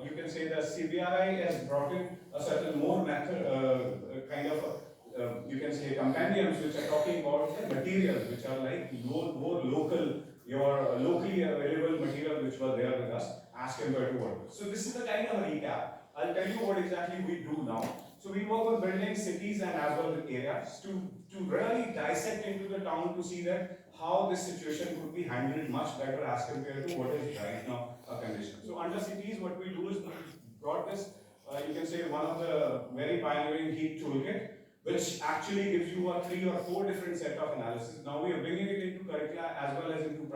you can say the CBRI has brought in a certain more method, kind of you can say compendiums which are talking about the materials which are like more local, your locally available material which were there with us as compared to what. So this is the kind of a recap. I'll tell you what exactly we do now. So we work with building cities and as well as areas to really dissect into the town to see that how this situation could be handled much better as compared to what is right now a condition. So under cities, what we do is we brought this, you can say one of the very pioneering heat toolkit, which actually gives you a 3 or 4 different set of analysis. Now we are bringing it into curricula as well as into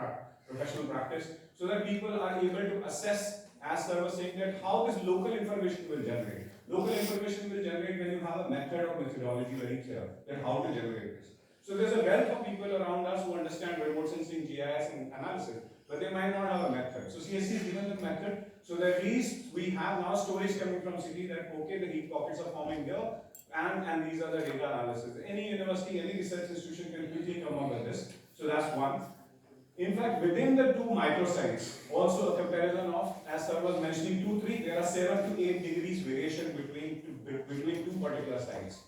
professional practice so that people are able to assess, as sir was saying, that how this local information will generate. Local information will generate when you have a method or methodology very clear that how to generate this. So there's a wealth of people around us who understand remote sensing, GIS and analysis, but they might not have a method. So CSC is given the method so that at least we have now stories coming from city that okay, the heat pockets are forming here and these are the data analysis. Any university, any research institution can quickly come up with this. So that's one. In fact, within the 2 microsites, also a comparison of, as sir was mentioning, 2, 3, there are 7 to 8 degrees variation between 2 particular sites.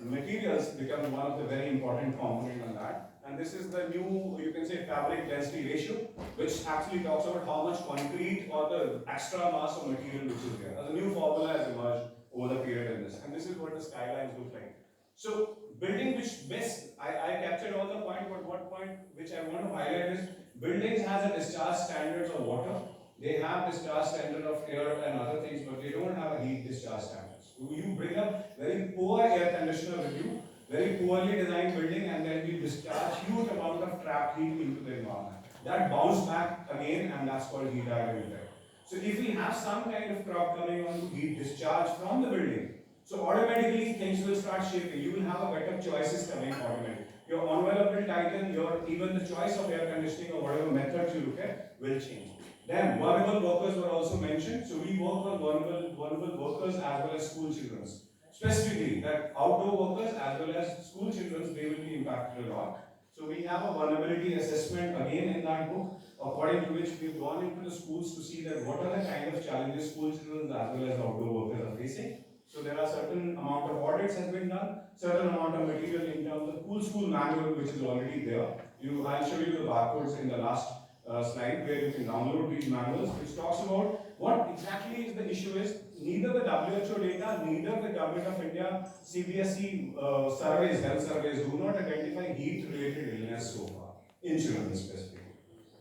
Materials become one of the very important component on that. And this is the new, you can say, fabric density ratio, which actually talks about how much concrete or the extra mass of material which is there. A new formula has emerged over the period in this. And this is what the skylines look like. So building which best, I captured all the point, but one point which I want to highlight is buildings has a discharge standards of water. They have discharge standard of air and other things, but they don't have a heat discharge standards. So you bring up very poor air conditioner with you, very poorly designed building, and then you discharge huge amount of trapped heat into the environment. That bounce back again, and that's called heat diagram effect. So if we have some kind of crop coming on to heat discharge from the building, so automatically things will start shaping. You will have a better choices coming automatically. Your envelope will tighten, your even the choice of air conditioning or whatever methods you look at will change. Then vulnerable workers were also mentioned. So we work on vulnerable workers as well as school children. Specifically that outdoor workers as well as school children, they will be impacted a lot. So we have a vulnerability assessment again in that book, according to which we've gone into the schools to see that what are the kind of challenges school children as well as outdoor workers are facing. So there are certain amount of audits has been done, certain amount of material in terms of cool school manual which is already there. I'll show you the barcodes in the last slide where you can download these manuals, which talks about what exactly is the issue is. Neither the WHO data, neither the Government of India, CBSE surveys, health surveys do not identify heat-related illness so far in children specifically.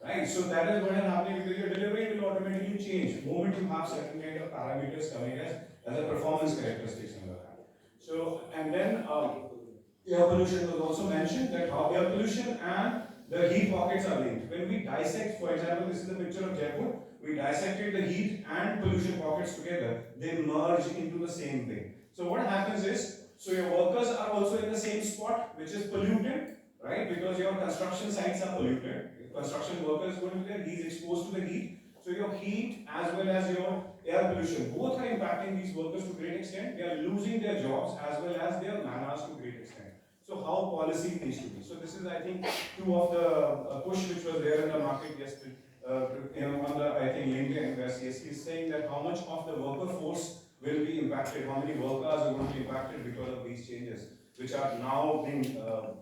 Right, so that is what is happening because your delivery will automatically change the moment you have certain kind of parameters coming as a performance characteristics in the lab. So, and then air pollution was also mentioned, that how air pollution and the heat pockets are linked. When we dissect, for example, this is a picture of Jaipur, we dissected the heat and pollution pockets together, they merge into the same thing. So what happens is, so your workers are also in the same spot, which is polluted, right? Because your construction sites are polluted. Construction worker is going to be there, he is exposed to the heat. So your heat as well as your air pollution, both are impacting these workers to a great extent. They are losing their jobs as well as their man-hours to a great extent. So how policy needs to be. So this is, I think, 2 of the push which was there in the market yesterday, on the, I think, LinkedIn, where CSC is saying that how much of the worker force will be impacted, how many workers are going to be impacted because of these changes, which are now being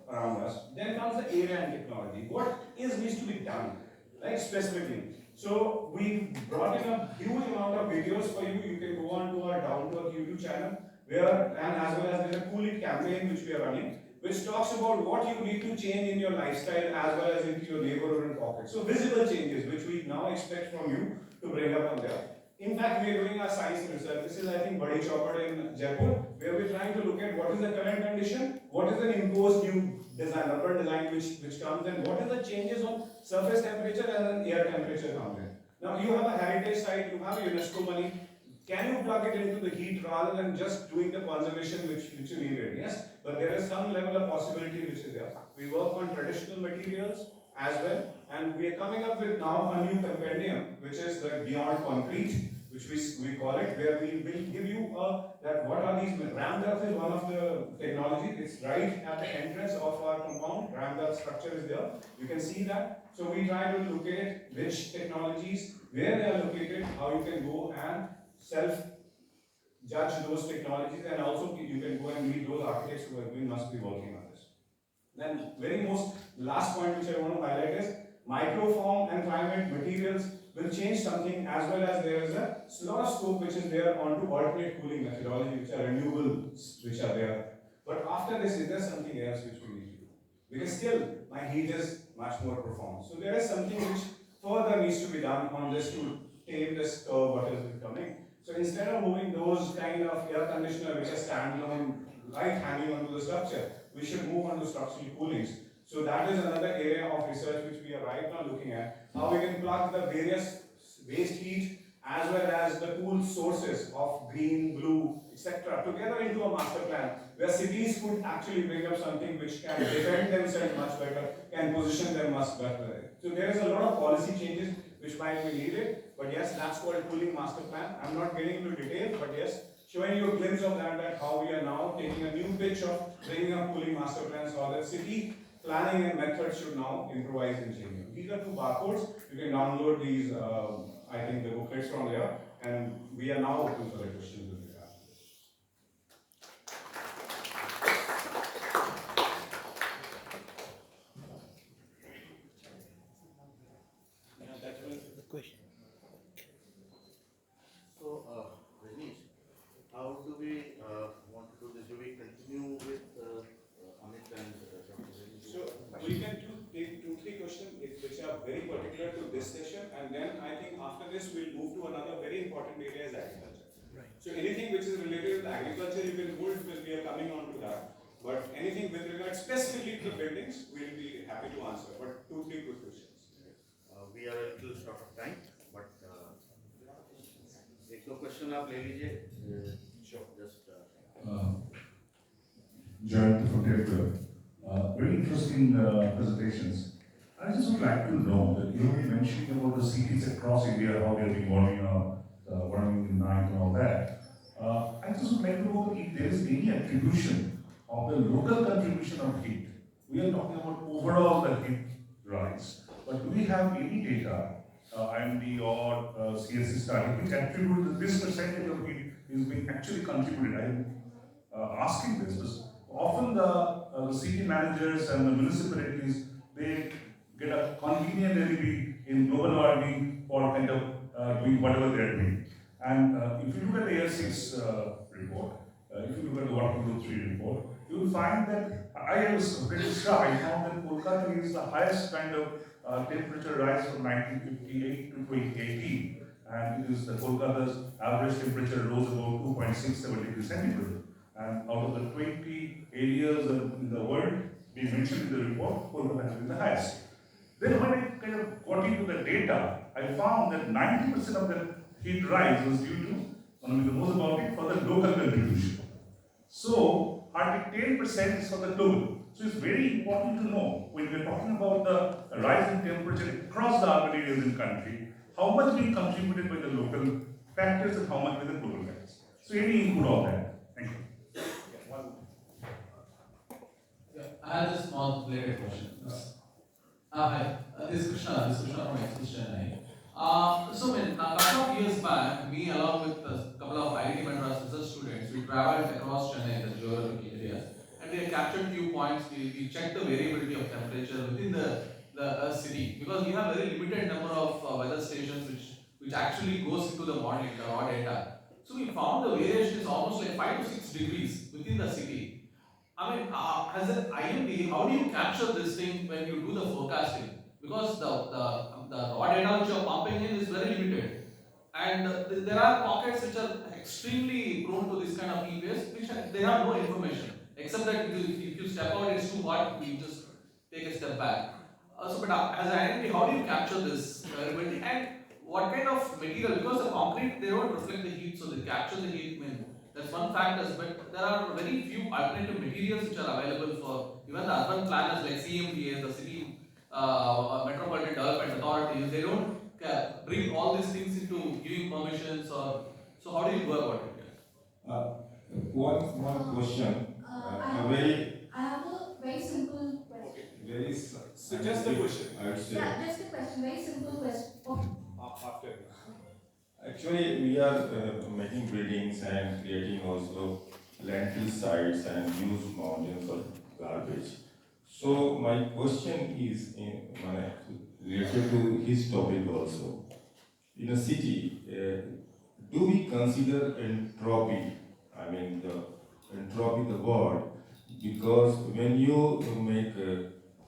around us. Then comes the area and technology. What needs to be done, right, specifically? So we brought in a huge amount of videos for you. You can go on to our Down to Earth YouTube channel, where, and as well as there's a Cool It campaign which we are running, which talks about what you need to change in your lifestyle as well as into your neighborhood and pocket. So visible changes which we now expect from you to bring up on there. In fact, we are doing our science research. This is, I think, Badi Chopper in Jaipur, where we're trying to look at what is the current condition, what is the imposed new design, urban design which comes in, what is the changes on surface temperature and air temperature comes in. Now, you have a heritage site, you have UNESCO money. Can you plug it into the heat rather than just doing the conservation which you needed? Yes, but there is some level of possibility which is there. We work on traditional materials as well, and we are coming up with now a new compendium which is the Beyond Concrete, which we call it, where we will give you that what are these. Rammed earth is one of the technologies. It's right at the entrance of our compound. Rammed earth structure is there. You can see that. So we try to locate which technologies, where they are located, how you can go and self-judge those technologies, and also you can go and meet those architects who must be working on this. Then very most last point which I want to highlight is microform and climate materials will change something, as well as there is a lot of scope which is there onto alternate cooling methodology, which are renewables, which are there. But after this, is there something else which we need to do? Because still my heat is much more profound. So there is something which further needs to be done on this to tame this curve what is becoming. So instead of moving those kind of air conditioner which are standalone, right, hanging onto the structure, we should move on to structural coolings. So that is another area of research which we are right now looking at, how we can plug the various waste heat as well as the cool sources of green, blue, etc. together into a master plan where cities could actually bring up something which can defend themselves much better, can position them much better. So there is a lot of policy changes which might be needed, but yes, that's called cooling master plan. I'm not getting into detail, but yes, showing you a glimpse of that how we are now taking a new pitch of bringing up cooling master plans, how the city planning and methods should now improvise and change. These are two barcodes. You can download these, I think, the booklets from there, and we are now open for the questions with regard to this. Yeah, that was the question. So, Rajneesh, how do we want to do this? Do we continue with Amit and Dr. Rajneesh? So we can take 2-3 questions which are very particular to this session, and then I think after this we'll move to another very important area is agriculture. Right. So anything which is related with agriculture you can hold because we are coming on to that. But anything with regard specifically to buildings, we'll be happy to answer. But 2-3 quick questions. We are a little short of time, but एक दो question आप ले लीजिए. Sure. Just Jayant from TEPCO. Very interesting presentations. I just would like to know that you were mentioning about the cities across India, how they're being warming in night and all that. I just would like to know if there is any attribution of the local contribution of heat. We are talking about overall the heat rise, but do we have any data, IMD or CSC study, which attribute that this percentage of heat is being actually contributed? I'm asking this because often the city managers and the municipalities, they get a convenient alibi in global warming for kind of doing whatever they're doing. And if you look at the Air 6 report, if you look at the Water Group 3 report, you will find that I was pretty shocked. I found that Kolkata is the highest kind of temperature rise from 1958 to 2018. And it is the Kolkata's average temperature rose about 2.67 degrees centigrade. And out of the 20 areas in the world being mentioned in the report, Kolkata has been the highest. Then when I kind of got into the data, I found that 90% of the heat rise was due to, one of the most about it, for the local contribution. So hardly 10% is for the global. So it's very important to know when we're talking about the rise in temperature across the urban areas in the country, how much being contributed by the local factors and how much by the global factors. So any input on that? Thank you. Yeah, I have a small related question. Hi, this is Krishna from Express Chennai. So when a couple of years back, me along with a couple of IIT Madras research students, we traveled across Chennai, the geographical areas, and we captured few points. We checked the variability of temperature within the city because we have very limited number of weather stations which actually goes into the modeling, the raw data. So we found the variation is almost like 5 to 6 degrees within the city. I mean, as an IMD, how do you capture this thing when you do the forecasting? Because the raw data which you are pumping in is very limited. And there are pockets which are extremely prone to this kind of EVs, which they have no information. Except that if you step out, it's too hot, you just take a step back. But as an IMD, how do you capture this variability? And what kind of material? Because the concrete, they don't reflect the heat, so they capture the heat. That's one factor, but there are very few alternative materials which are available for even the urban planners like CMDA, the City Metropolitan Development Authority. They don't bring all these things into giving permissions or so. How do you go about it? One question. I have a very simple question. Okay. very. So just the question. I would say. Yeah, just a question, very simple question. Oh, After. Actually, we are making buildings and creating also landfill sites and huge mountains of garbage. So my question is related to his topic also. In a city, do we consider entropy? I mean the entropy, the word, because when you make,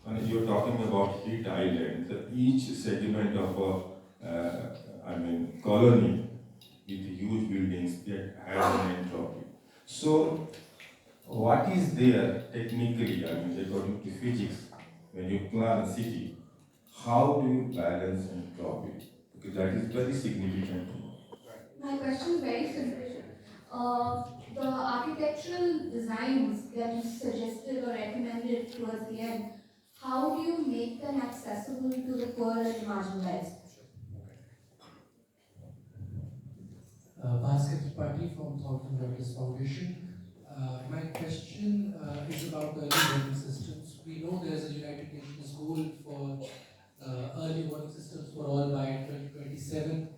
when you're talking about heat island, each segment of colony with huge buildings that have an entropy. So, what is there technically, according to physics, when you plan a city, how do you balance entropy? Because that is very significant. my question is very simple. The architectural designs that you suggested or recommended towards the end, how do you make them accessible to the poor and marginalized? Basket Party from Thornton Douglas Foundation. My question is about early warning systems. We know there's a United Nations goal for early warning systems for all by 2027.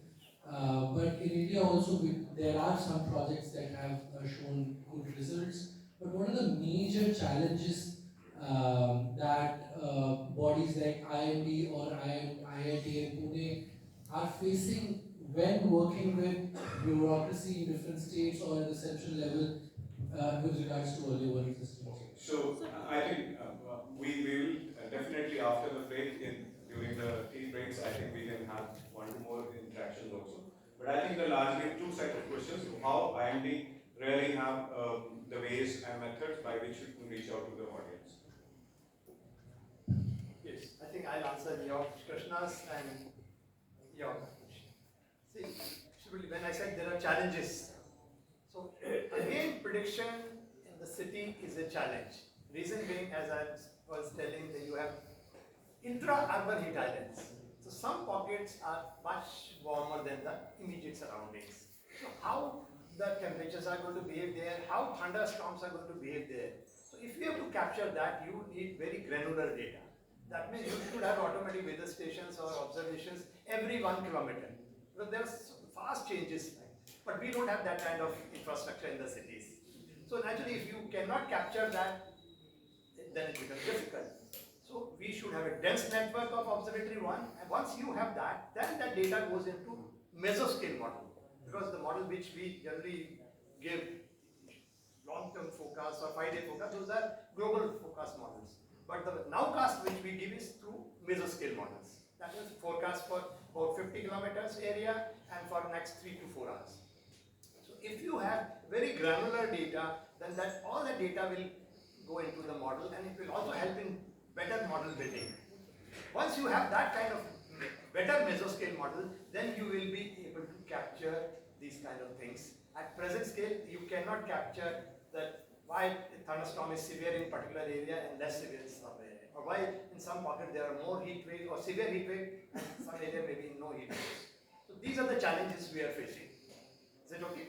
But in India also, there are some projects that have shown good results. But what are the major challenges that bodies like IMD or IIT and Pune are facing when working with bureaucracy in different states or at the central level with regards to early warning systems? So I think we will definitely after the break during the tea breaks, I think we can have one or more interactions also. But I think the largely two set of questions: how IMD really have the ways and methods by which we can reach out to the audience. Yes, I think I'll answer your Krishna's and your question. See, Shubhali, when I said there are challenges, so again, prediction in the city is a challenge. Reason being, as I was telling, that you have intra-urban heat islands. So some pockets are much warmer than the immediate surroundings. So how the temperatures are going to behave there, how thunderstorms are going to behave there. So if you have to capture that, you need very granular data. That means you should have automatic weather stations or observations every 1 kilometer. Because there are fast changes, but we don't have that kind of infrastructure in the cities. So naturally, if you cannot capture that, then it becomes difficult. So we should have a dense network of observatory one, and once you have that, then that data goes into mesoscale model. Because the model which we generally give long-term forecast or 5-day forecast, those are global forecast models. But the nowcast which we give is through mesoscale models. That is forecast for about 50 kilometers area and for next 3 to 4 hours. So if you have very granular data, then that all the data will go into the model, and it will also help in better model building. Once you have that kind of better mesoscale model, then you will be able to capture these kind of things. At present scale, you cannot capture that why a thunderstorm is severe in particular area and less severe in some area, or why in some pocket there are more heat wave or severe heat wave and some area maybe no heat waves. So these are the challenges we are facing. Is it okay?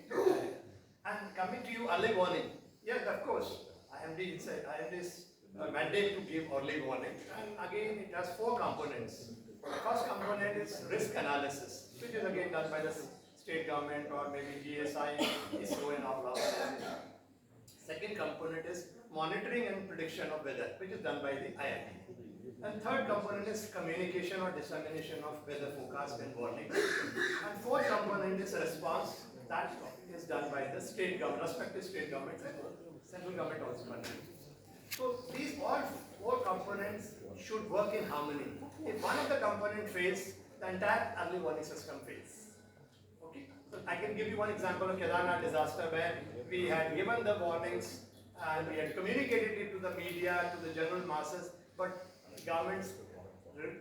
And coming to you, early warning. Yes, of course. IMD's mandate to give early warning, and again it has 4 components. The first component is risk analysis, which is again done by the state government or maybe GSI, ISRO and all of that. Second component is monitoring and prediction of weather, which is done by the IIT. And third component is communication or dissemination of weather forecast and warning. And fourth component is response, that is done by the state government, respective state governments and central government also contributes. So these all 4 components should work in harmony. If one of the component fails, the entire early warning system fails. Okay, so I can give you one example of Kedarnath disaster where we had given the warnings and we had communicated it to the media, to the general masses, but the government's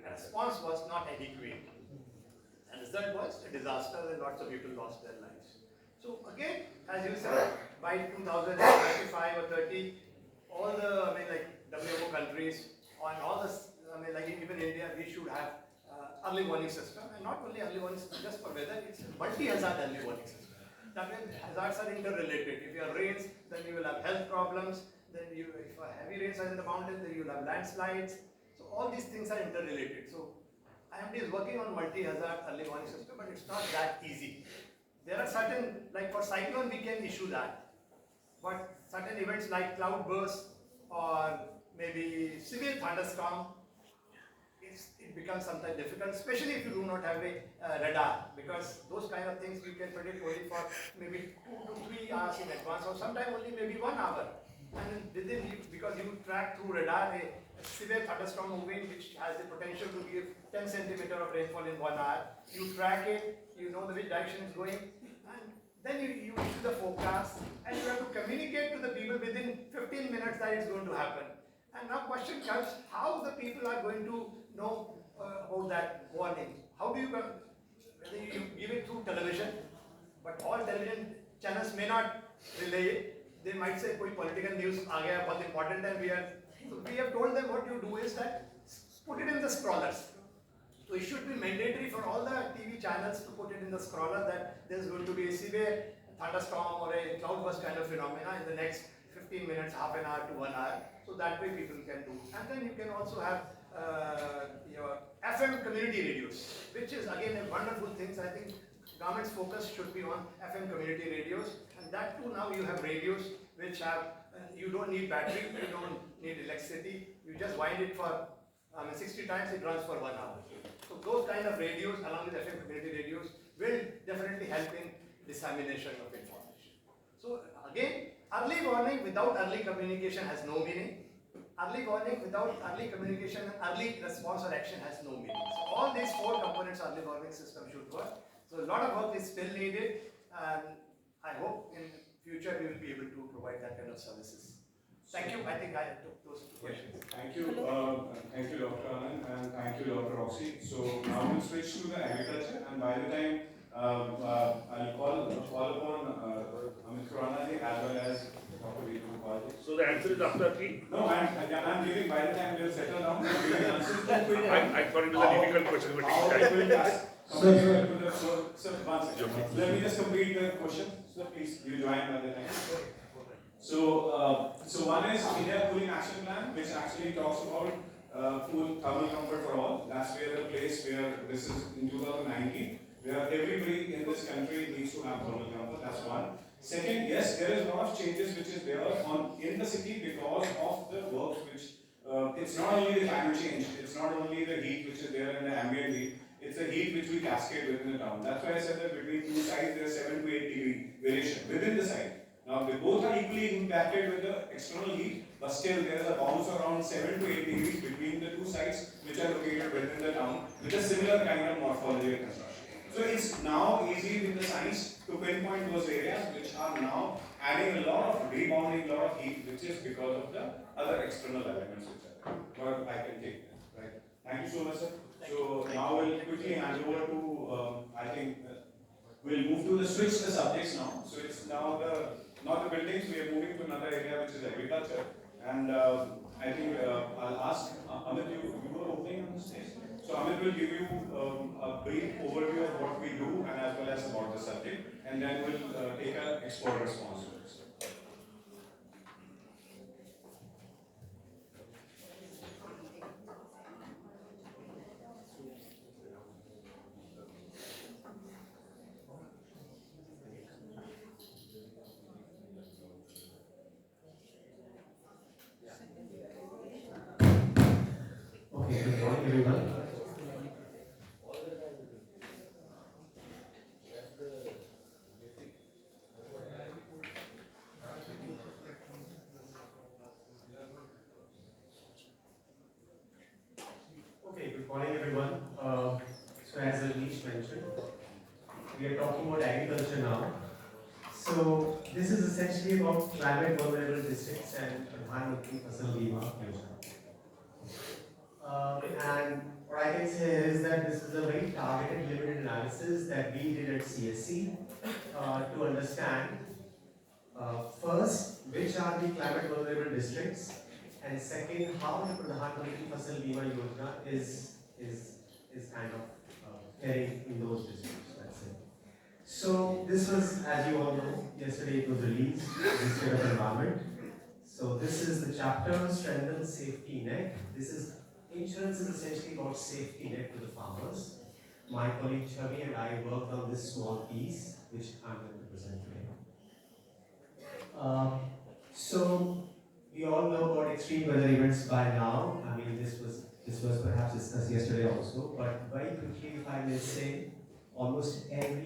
response was not adequate. And the result was a disaster and lots of people lost their lives. So again, as you said, by 2025 or 30, all the, WHO countries and all this, even India, we should have early warning system, and not only early warning system just for weather, it's a multi-hazard early warning system. That means hazards are interrelated. If you have rains, then you will have health problems. Then if heavy rains are in the mountains, then you will have landslides. So all these things are interrelated. So IMD is working on multi-hazard early warning system, but it's not that easy. There are certain, like for cyclone we can issue that, but certain events like cloud burst or maybe severe thunderstorm, it becomes sometimes difficult, especially if you do not have a radar, because those kind of things you can predict only for maybe 2 to 3 hours in advance, or sometimes only maybe 1 hour. And within you, because you track through radar a severe thunderstorm moving which has the potential to give 10 centimeter of rainfall in 1 hour, you track it, you know which direction it's going, and then you issue the forecast, and you have to communicate to the people within 15 minutes that it's going to happen. And now question comes, how the people are going to know about that warning? How do you, whether you give it through television, but all television channels may not relay it. They might say, koi political news aa gaya, बहुत important, and we have told them what you do is that put it in the scrollers. So it should be mandatory for all the TV channels to put it in the scroller that there is going to be a severe thunderstorm or a cloudburst kind of phenomena in the next 15 minutes, half an hour to 1 hour. So that way people can do. And then you can also have your FM community radios, which is again a wonderful thing. So I think government's focus should be on FM community radios, and that too now you have radios which have, you don't need battery, you don't need electricity, you just wind it for 60 times, it runs for 1 hour. So those kind of radios along with FM community radios will definitely help in dissemination of information. So again, early warning without early communication has no meaning. Early warning without early communication and early response or action has no meaning. So all these 4 components early warning system should work. So a lot of work is still needed, and I hope in future we will be able to provide that kind of services. Thank you. I think I took those 2 questions. Thank you, Dr. Anand, and thank you, Dr. Roxy. So now we'll switch to the agriculture, and by the time I'll call upon Amit Khurana ji as well as Dr. Vidhu Pal. So the answer is after 3? No, I'm giving by the time we'll settle down. I'm giving answers to quick. I thought it was a difficult question, but How it's it will ask. Sir, one second. Let me just complete the question. Sir, please, you join by the time. So one is India Cooling Action Plan, which actually talks about cool thermal comfort for all. That's where the place where this is in 2019, where everybody in this country needs to have thermal comfort. That's one. Second, yes, there is a lot of changes which is there in the city because of the work which it's not only the climate change, it's not only the heat which is there in the ambient heat. It's the heat which we cascade within the town. That's why I said that between 2 sides there is 7 to 8 degree variation within the site. Now they both are equally impacted with the external heat, but still there is a bounce around 7 to 8 degrees between the 2 sites which are located within the town with a similar kind of morphology and construction. So it's now easy with the science to pinpoint those areas which are now adding a lot of rebounding, a lot of heat, which is because of the other external elements which are there. But I can take that, right? Thank you so much, sir. So now we'll quickly hand over to, I think, we'll move to switch the subjects now. So it's now not the buildings, we are moving to another area which is agriculture. And I think I'll ask Amit, you were opening on the stage. So Amit will give you a brief overview of what we do and as well as about the subject. And then we'll take an expert response to this. Okay, good morning everyone. Okay, good morning everyone. So as Anish mentioned, we are talking about agriculture now. So this is essentially about climate vulnerable districts and Pradhan Mantri Fasal Bima Yojana. And what I can say is that this is a very targeted, limited analysis that we did at CSC to understand first, which are the climate vulnerable districts, and second, how the Pradhan Mantri Fasal Bima Yojana is kind of heading in those districts. That's it. So this was, as you all know, yesterday it was released, Ministry of Environment. So this is the chapter, Strengthen Safety Net. This is insurance is essentially about safety net to the farmers. My colleague Chavi and I worked on this small piece, which I'm going to present today. So we all know about extreme weather events by now. I mean, this was perhaps discussed yesterday also, but very quickly, if I may say, almost every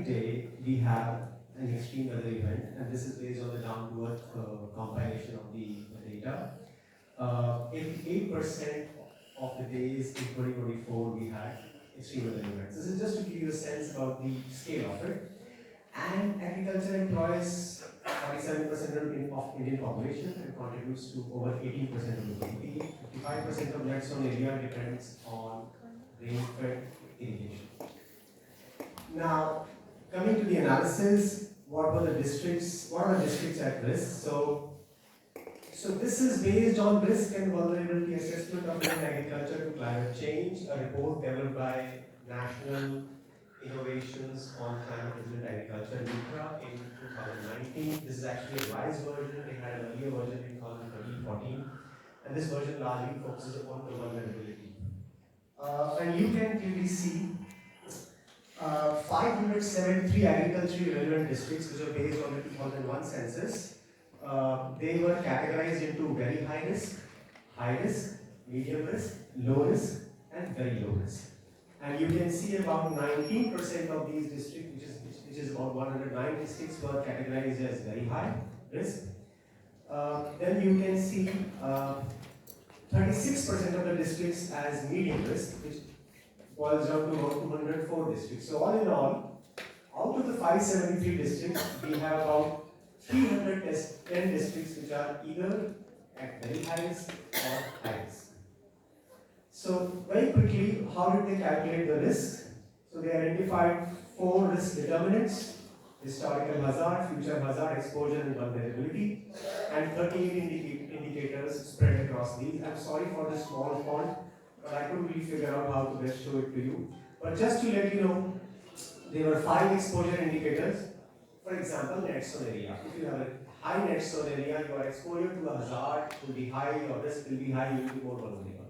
day we have an extreme weather event, and this is based on the down-to-earth compilation of the data. 88% of the days in 2024 we had extreme weather events. This is just to give you a sense about the scale of it. And agriculture employs 47% of Indian population and contributes to over 18% of the GDP. 55% of net zone area depends on rain-fed irrigation. Now, coming to the analysis, what are the districts at risk? So this is based on risk and vulnerability assessment of Indian agriculture to climate change, a report developed by National Innovations on Climate Resilient Agriculture (NICRA) in 2019. This is actually a revised version. They had an earlier version in 2013-14, and this version largely focuses on the vulnerability. And you can clearly see 573 agriculturally relevant districts, which are based on the 2001 census. They were categorized into very high risk, medium risk, low risk, and very low risk. And you can see about 19% of these districts, which is about 109 districts, were categorized as very high risk. Then you can see 36% of the districts as medium risk, which boils down to about 204 districts. So all in all, out of the 573 districts, we have about 310 districts which are either at very high risk or high risk. So very quickly, how did they calculate the risk? So they identified 4 risk determinants: historical hazard, future hazard, exposure and vulnerability, and 38 indicators spread across these. I'm sorry for the small font, but I couldn't really figure out how to best show it to you. But just to let you know, there were 5 exposure indicators. For example, net zone area. If you have a high net zone area, your exposure to a hazard will be high, your risk will be high, you will be more vulnerable.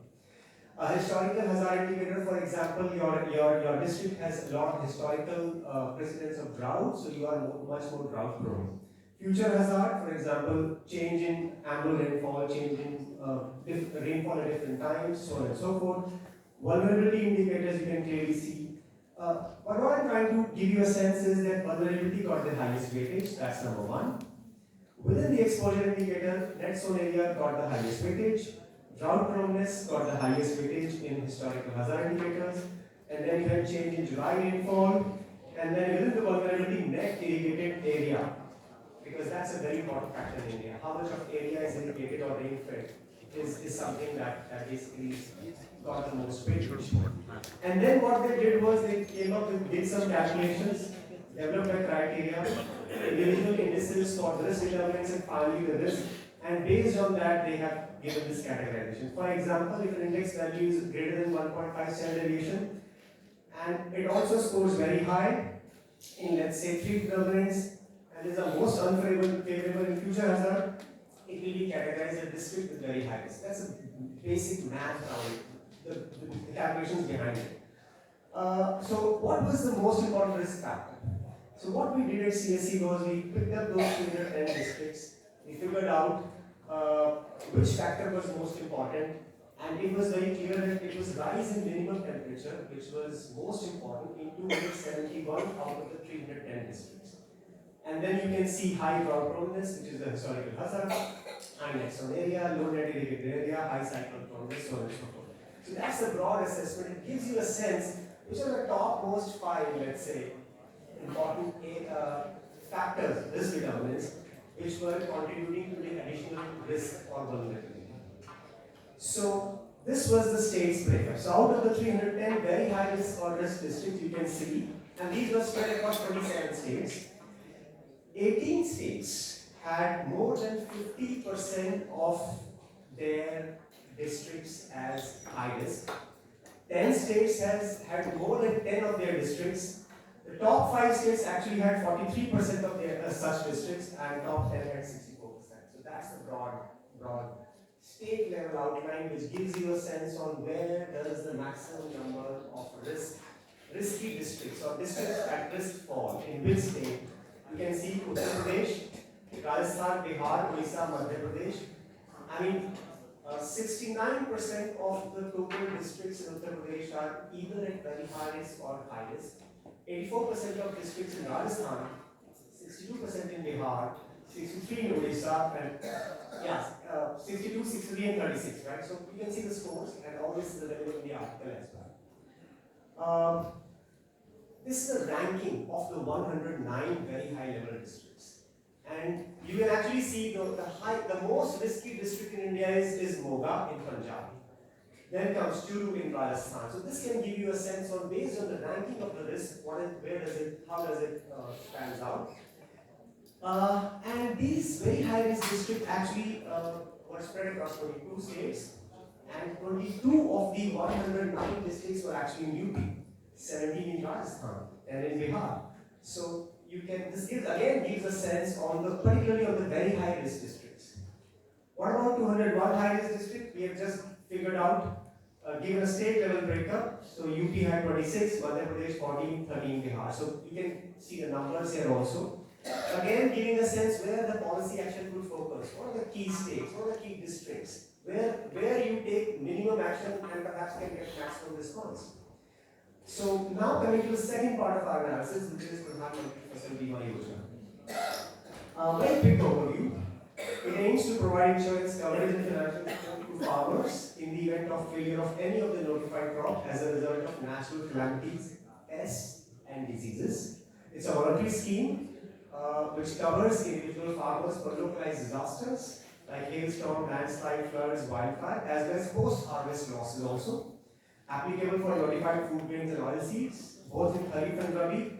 A historical hazard indicator, for example, your district has a lot of historical precedence of drought, so you are much more drought prone. Future hazard, for example, change in annual rainfall, change in rainfall at different times, so on and so forth. Vulnerability indicators you can clearly see. But what I'm trying to give you a sense is that vulnerability got the highest weightage, that's number 1. Within the exposure indicator, net zone area got the highest weightage. Drought proneness got the highest weightage in historical hazard indicators, and then you had change in July rainfall, and then within the vulnerability, net irrigated area, because that's a very important factor in India. How much of area is irrigated or rain-fed is something that basically got the most weightage. And then what they did was they came up with, did some calculations, developed a criteria, individual indices for the risk determinants and finally the risk, and based on that they have given this categorization. For example, if an index value is greater than 1.5 standard deviation, and it also scores very high in, let's say, 3 determinants, and is the most unfavorable in future hazard, it will be categorized as district with very high risk. That's a basic math around the calculations behind it. So what was the most important risk factor? So what we did at CSE was we picked up those 210 districts, we figured out which factor was most important, and it was very clear that it was rise in minimum temperature which was most important in 271 out of the 310 districts. And then you can see high drought proneness, which is the historical hazard, high net zone area, low net irrigated area, high cyclone proneness, so on and so forth. So that's the broad assessment. It gives you a sense which are the topmost 5, let's say, important factors, risk determinants, which were contributing to the additional risk or vulnerability. So this was the states breakup. So out of the 310 very high risk or risk districts, you can see, and these were spread across 27 states. 18 states had more than 50% of their districts as high risk. 10 states had more than 10 of their districts. The top 5 states actually had 43% of their such districts, and top 10 had 64%. So that's the broad state level outline which gives you a sense on where does the maximum number of risky districts or districts at risk fall, in which state. You can see Uttar Pradesh, Rajasthan, Bihar, Odisha, Madhya Pradesh. I mean, 69% of the total districts in Uttar Pradesh are either at very high risk or high risk. 84% of districts in Rajasthan, 62% in Bihar, 63 in Odisha, and 62, 63, and 36, right? So you can see the scores, and all this is available in the article as well. This is a ranking of the 109 very high level districts. And you can actually see the most risky district in India is Moga in Punjab. Then comes Churu in Rajasthan. So this can give you a sense on, based on the ranking of the risk, how does it stands out. And these very high risk districts actually were spread across 22 states, and 22 of the 109 districts were actually in UP, 17 in Rajasthan, and in Bihar. So this gives a sense on particularly on the very high risk districts. What about 201 high risk district? We have just figured out, given a state level breakup. So UP had 26, Madhya Pradesh 14, 13 Bihar. So you can see the numbers here also. Again, giving a sense where the policy action could focus. What are the key states? What are the key districts? Where you take minimum action and perhaps can get maximum response. So now coming to the second part of our analysis, which is Pradhan Mantri Fasal Bima Yojana. Very quick overview. It aims to provide insurance coverage and financial support to farmers in the event of failure of any of the notified crop as a result of natural calamities, pests, and diseases. It's a voluntary scheme which covers individual farmers for localized disasters like hailstorm, landslide, floods, wildfire, as well as post-harvest losses also. Applicable for notified food grains and oilseeds, both in Kharif and Rabi,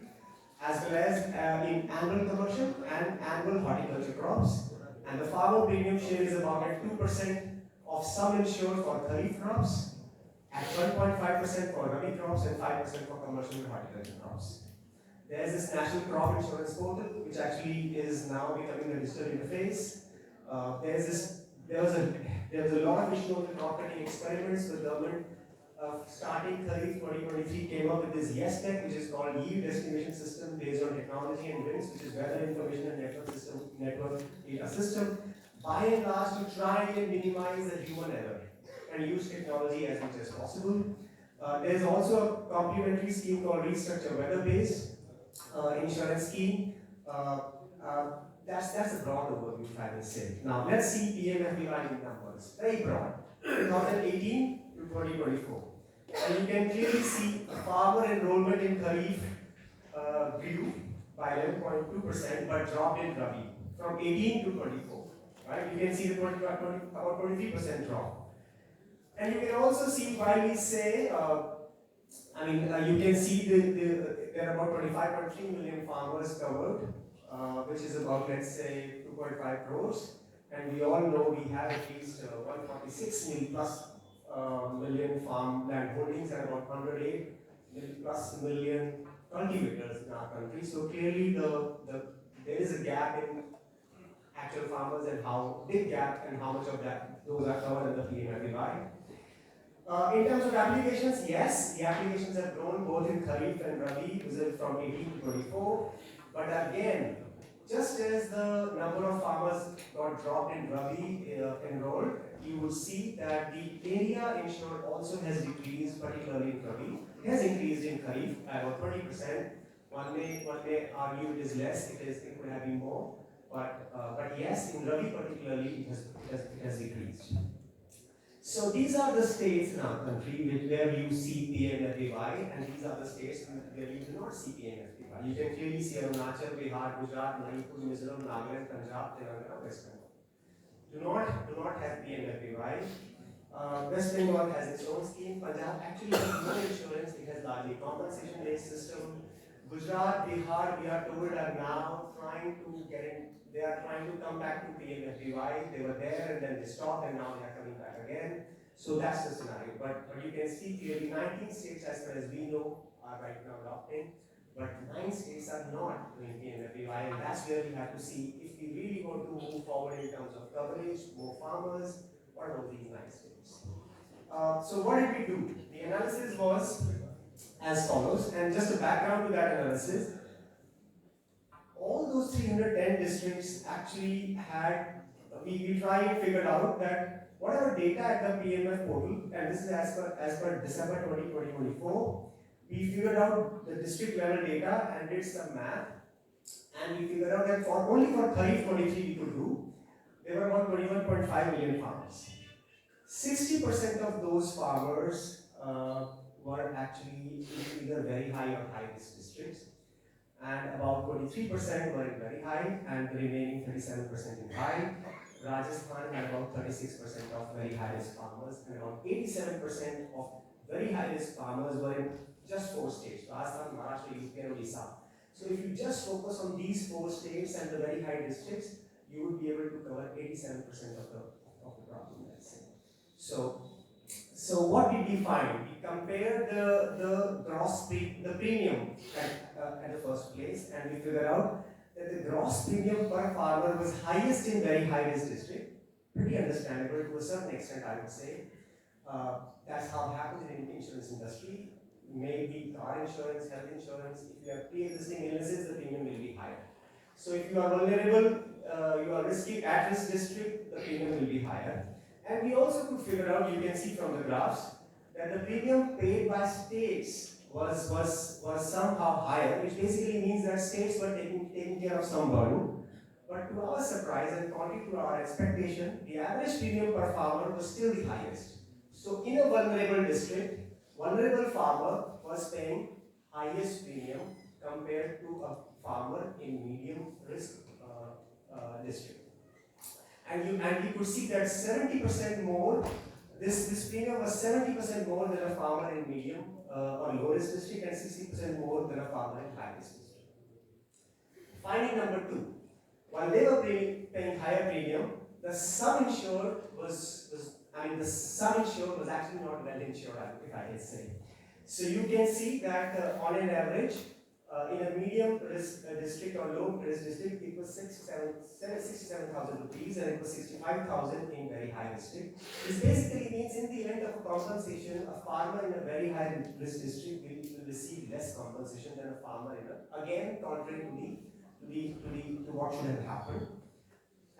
as well as in annual commercial and annual horticulture crops. And the farmer premium share is about at 2% of sum insured for Kharif crops, at 1.5% for Rabi crops, and 5% for commercial and horticulture crops. There is this National Crop Insurance Portal, which actually is now becoming a digital interface. There was a lot of issue on the crop cutting experiments with government. Starting Kharif 2023 came up with this Yes Tech, which is called Yield Estimation System based on technology and WINS, which is Weather Information and Network Data System, by and large to try and minimize the human error and use technology as much as possible. There is also a complementary scheme called Restructure Weather-Based Insurance Scheme. That's a broad overview, if I may say. Now let's see PMFBY in numbers. Very broad. 2018 to 2024. And you can clearly see farmer enrollment in Kharif grew by 11.2% but dropped in Rabi from 18 to 24. Right? You can see about 23% drop. And you can also see why we say, you can see there are about 25.3 million farmers covered, which is about, let's say, 2.5 crores. And we all know we have at least 146 million plus million farmland holdings and about 108 plus million cultivators in our country. So clearly there is a gap in actual farmers and how big gap and how much of those are covered in the PMFBY. In terms of applications, yes, the applications have grown both in Kharif and Rabi, from 18 to 24. But again, just as the number of farmers got dropped in Rabi enrolled, you will see that the area insured also has decreased, particularly in Rabi. It has increased in Kharif by about 20%. One may argue it is less, it could have been more. But yes, in Rabi particularly, it has decreased. So these are the states in our country where you see PMFBY, and these are the states where you do not see PMFBY. You can clearly see Arunachal, Bihar, Gujarat, Manipur, Mizoram, Nagaland, Punjab, Telangana, West Bengal. Do not have PMFBY. West Bengal has its own scheme. Punjab actually has no insurance. It has largely compensation-based system. Gujarat, Bihar, we are told, are now trying to get in. They are trying to come back to PMFBY. They were there and then they stopped, and now they are coming back again. So that's the scenario. But you can see clearly 19 states, as far as we know, are right now adopting. But 9 states are not doing PMFBY, and that's where we have to see if we really want to move forward in terms of coverage, more farmers, What are all these nice things? So what did we do? The analysis was as follows, and just a background to that analysis. All those 310 districts actually had, we figured out that whatever data at the PMF portal, and this is as per December 2024, we figured out the district level data and did some math, and we figured out that only for Kharif 23 we could do, there were about 21.5 million farmers. 60% of those farmers were actually in either very high or high risk districts, and about 23% were in very high, and the remaining 37% in high. Rajasthan had about 36% of very high risk farmers, and about 87% of very high risk farmers were in just 4 states: Rajasthan, Maharashtra, UP, and Odisha. So if you just focus on these 4 states and the very high districts, you would be able to cover 87% of the problem, let's say. So what did we find? We compared the premium at the first place, and we figured out that the gross premium per farmer was highest in very high risk district. Pretty understandable to a certain extent, I would say. That's how it happens in the insurance industry. Maybe car insurance, health insurance, if you have pre-existing illnesses, the premium will be higher. So if you are vulnerable, you are risky at risk district, the premium will be higher. And we also could figure out, you can see from the graphs, that the premium paid by states was somehow higher, which basically means that states were taking care of some burden. But to our surprise and contrary to our expectation, the average premium per farmer was still the highest. So in a vulnerable district, vulnerable farmer was paying highest premium compared to a farmer in medium risk district. And you could see that 70% more, this premium was 70% more than a farmer in medium or low risk district, and 60% more than a farmer in high risk district. Finding number 2, while they were paying higher premium, the sum insured was actually not well insured, if I can say. So you can see that on an average, in a medium risk district or low risk district, it was 67,000 rupees, and it was 65,000 in very high district. This basically means in the event of a compensation, a farmer in a very high risk district will receive less compensation than a farmer in a, again, contrary to what should have happened.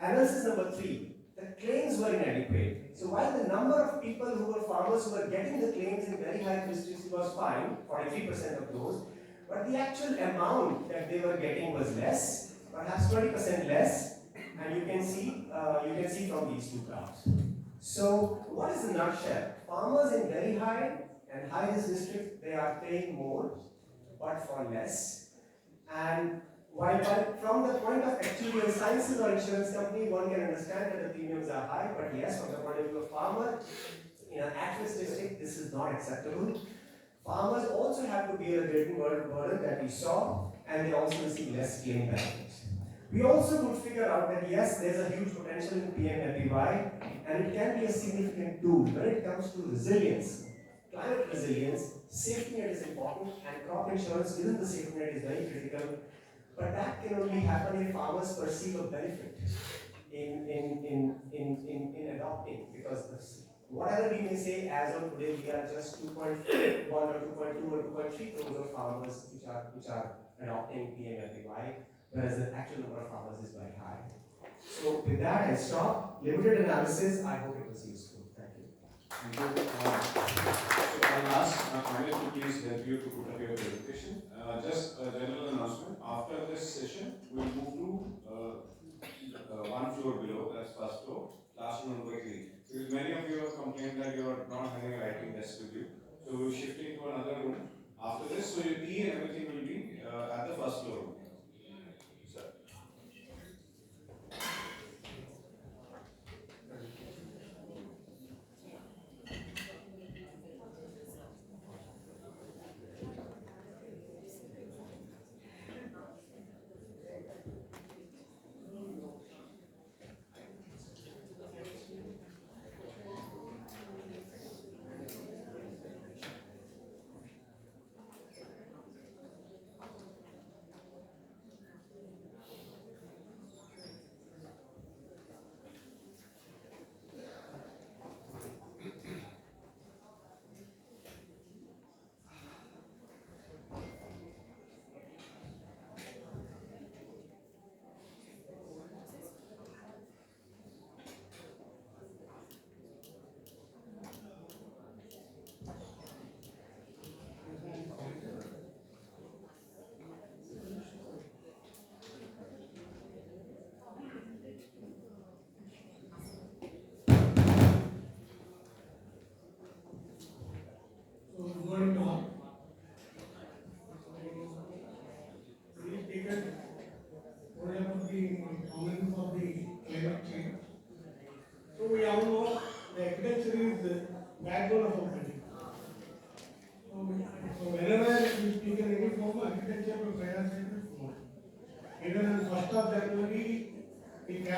Analysis number 3, the claims were inadequate. So while the number of people who were farmers who were getting the claims in very high districts was fine, 43% of those, but the actual amount that they were getting was less, perhaps 20% less, and you can see from these 2 graphs. So what is the nutshell? Farmers in very high and high risk districts, they are paying more, but for less. And while from the point of actuarial sciences or insurance company, one can understand that the premiums are high, but yes, from the point of view of farmer, in an at-risk district, this is not acceptable. Farmers also have to bear a greater burden that we saw, and they also receive less claim benefits. We also could figure out that yes, there's a huge potential in PMFBY, and it can be a significant tool when it comes to resilience. Climate resilience, safety net is important, and crop insurance within the safety net is very critical. But that can only happen if farmers perceive a benefit in adopting, because whatever we may say, as of today, we are just 2.1 or 2.2 or 2.3 crores of farmers which are adopting PMFBY, whereas the actual number of farmers is very high. So with that, I stop. Limited analysis. I hope it was useful. Thank you. Thank you. So I'll ask Amit to please help you to put up your presentation. Just a general announcement. After this session, we'll move to 1 floor below, that's first floor, classroom number 3. Because many of you have complained that you are not having a writing desk with you. So we're shifting to another room after this, so your key and everything will be at the first floor room.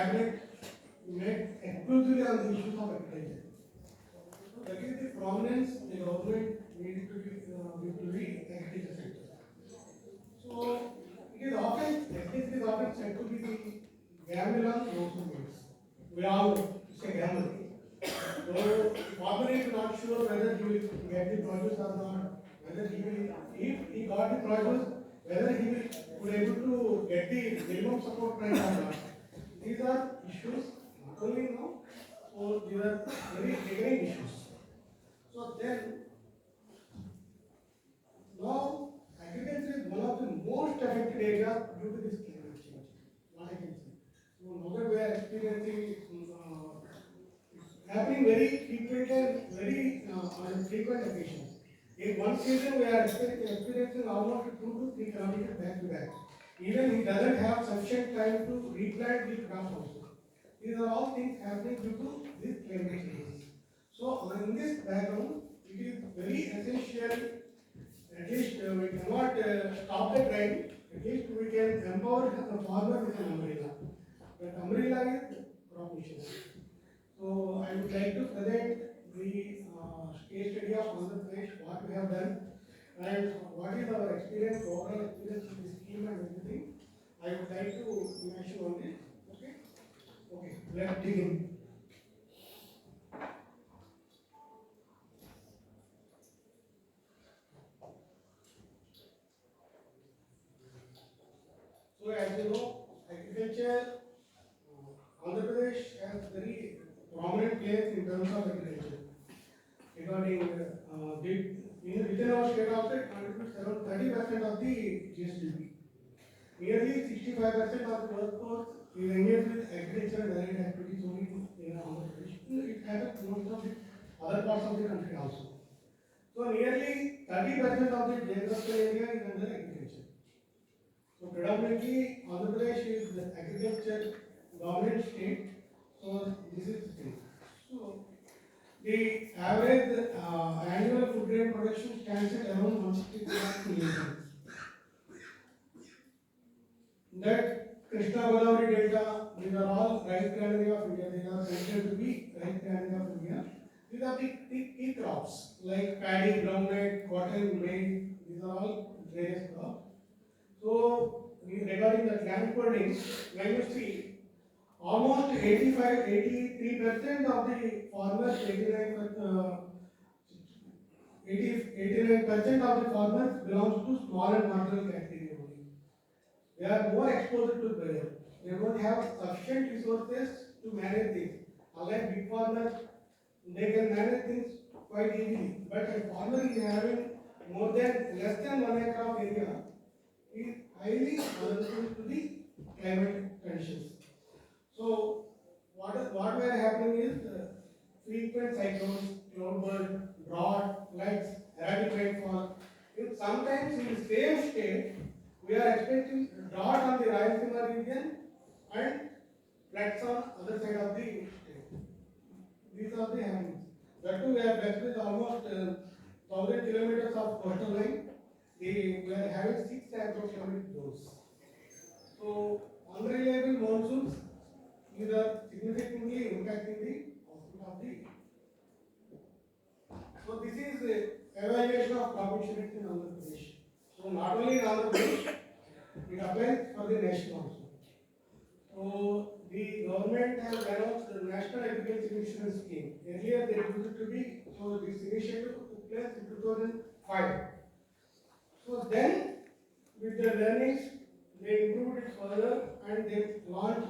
cabinet met exclusively on the issues of agriculture. So that is the prominence the government needed to give to the agriculture sector. So it is often said to be the gamble on those who wins. We all say gamble. So farmer is not sure whether he will get the produce or not, whether he will, if he got the produce, whether he will be able to get the minimum support price or not. These are issues not only now, so these are very beginning issues. So then, now agriculture is one of the most affected areas due to this climate change. What I can say. So now that we are experiencing happening very frequent and very on frequent occasions. In one season, we are experiencing almost 2 to 3 kilometers back to back. Even he doesn't have sufficient time to replant the crop also. These are all things happening due to this climate change. So, in this background, it is very essential. At least we cannot stop the trend. At least we can empower the farmer with an umbrella. That umbrella is crop insurance. So I would like to present the case study of Andhra Pradesh, what we have done, and what is our experience, overall experience with the scheme and everything. I would like to mention on this. Okay. Okay. Let's begin. So as you know, agriculture, Andhra Pradesh has very prominent place in terms of agriculture. Regarding within our state also, it contributes around 30% of the GSDP. Nearly 65% of the workforce is engaged with agriculture and allied activities only in Andhra Pradesh. It happens most of the other parts of the country also. So nearly 30% of the geographical area is under agriculture. So predominantly Andhra Pradesh is the agriculture dominant state. So this is the thing. So the average annual food grain production stands at around 160 million tons. That Krishna Godavari Delta, these are all rice granary of India. They are considered to be rice granary of India. These are the key crops like paddy, groundnut, cotton, maize. These are all various crops. So regarding the land holding, when you see almost 83% of the farmers, 89% of the farmers belongs to small and marginal category only. They are more exposed to weather. They don't have sufficient resources to manage things. Unlike big farmers, they can manage things quite easily. But a farmer is having less than 1 acre of area is highly vulnerable to the climate conditions. So what were happening is frequent cyclones, cloudburst, drought, floods, erratic rainfall. Sometimes in the same state, we are expecting drought on the Rayalaseema region and floods on other side of the state. These are the happenings. That too, we are blessed with almost 1,000 kilometers of coastal line. We are having 6 cyclonic zones. So unreliable monsoons are significantly impacting the output of the. So this is the evaluation of crop insurance in Andhra Pradesh. So not only in Andhra Pradesh, it applies for the nation also. So the government has announced the National Agriculture Insurance Scheme. Earlier they used to be, so this initiative took place in 2005. So then, with the learnings, they improved it further and they launched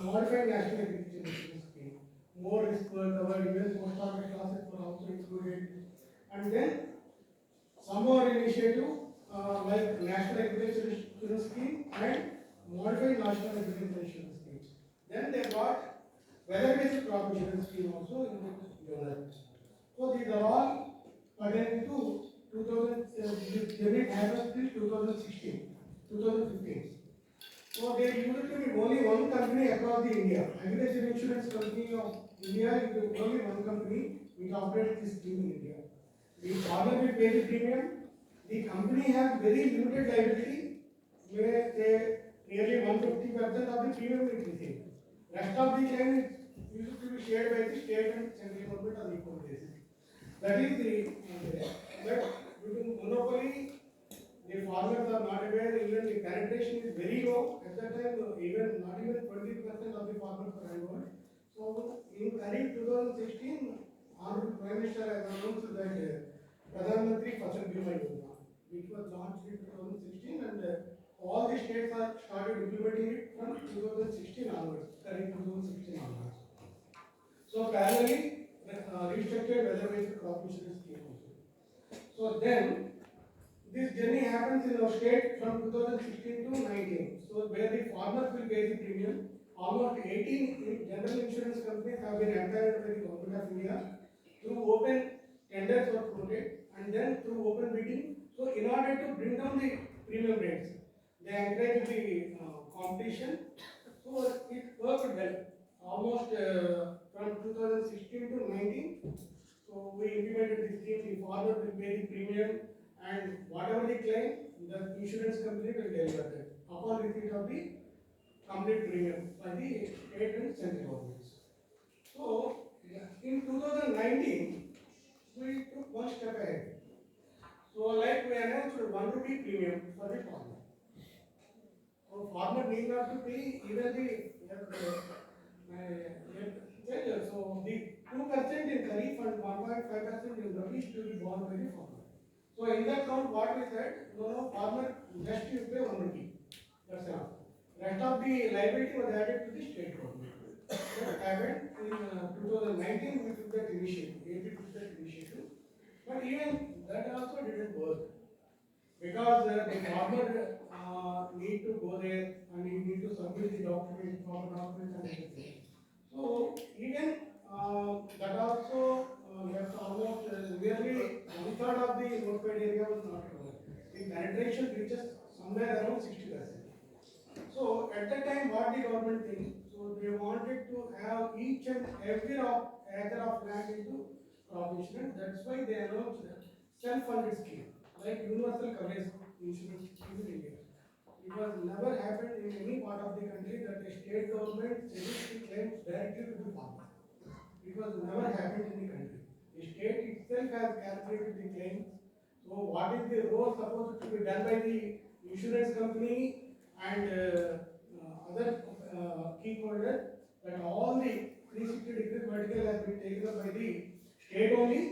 modified National Agriculture Insurance Scheme. More risk were covered, even post-harvest losses were also included. And then, some more initiative like National Agriculture Insurance Scheme and modified National Agriculture Insurance Schemes. Then they got weather-based crop insurance scheme also in the unit. So these are all pertaining to 2000. This unit happened till 2016, 2015. So there used to be only one company across the India. Agriculture Insurance Company of India is only one company which operates this scheme in India. The farmer will pay the premium. The company has very limited liability, where they nearly 150% of the premium will receive. Rest of the claim is used to be shared by the state and central government on equal basis. That is but due to monopoly, the farmers are not aware, even the penetration is very low. At that time, even not even 20% of the farmers are involved. So in Kharif 2016, Honorable Prime Minister has announced that Pradhan Mantri Fasal Bima Yojana, which was launched in 2016, and all the states are started implementing it from 2016 onwards, Kharif 2016 onwards. So parallelly, restructured weather-based crop insurance scheme also. So then, this journey happens in our state from 2016 to 19. So where the farmers will pay the premium, almost 18 general insurance companies have been empowered by the Government of India through open tenders or floated and then through open bidding. So in order to bring down the premium rates, they encourage the competition. So it worked well. Almost from 2016 to 19. So we implemented this scheme. The farmer will pay the premium, and whatever the claim, the insurance company will deliver that upon receipt of the complete premium by the state and central governments. So in 2019, we took one step ahead. So like we announced 1 rupee premium for the farmer. So farmer need not to pay even the so the 2% in Kharif and 1.5% in Rabi to be borne by the farmer. So in that count, what we said, no, farmer just you pay 1 rupee. That's enough. Rest of the liability was added to the state government. That happened in 2019. We took that initiative. AP took that initiative. But even that also didn't work because the farmer need to go there and he need to submit the documents, proper documents and everything. So even that also left almost nearly 1/3 of the notified area was not covered. The penetration reaches somewhere around 60%. So at that time, what the government thinks, so they wanted to have each and every acre of land into crop insurance. That's why they announced self-funded scheme like universal coverage insurance scheme in India. It was never happened in any part of the country that the state government sends the claims directly to the farmer. It was never happened in the country. The state itself has calculated the claims. So what is the role supposed to be done by the insurance company and other key holders, that all the 360 degrees vertical has been taken up by the state only.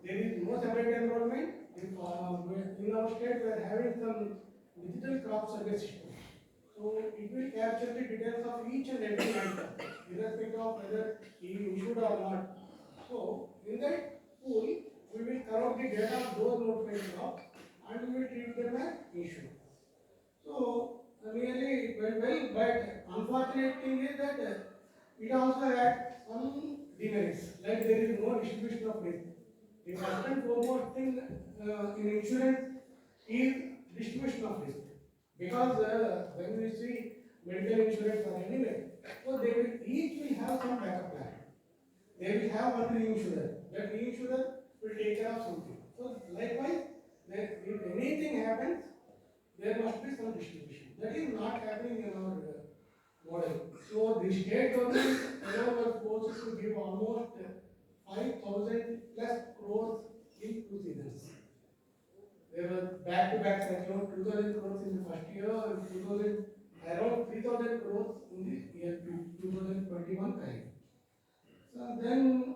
There is no separate enrollment. In our state, we are having some digital crop survey system. So it will capture the details of each and every matter, irrespective of whether he issued or not. So in that pool, we will collect the data of those notified crops and we will treat them as issued. So really it went well, but unfortunate thing is that it also had some demerits, like there is no distribution of risk. The first and foremost thing in insurance is distribution of risk. Because when we see medical insurance or anyway, so they will each will have some backup plan. They will have one reinsurer. That reinsurer will take care of something. So likewise, if anything happens, there must be some distribution. That is not happening in our model. So the state government was forced to give almost 5,000 plus crores in 2 seasons. There were back-to-back cyclones, 2,000 crores in the first year, and around 3,000 crores in the year 2021 time. So then,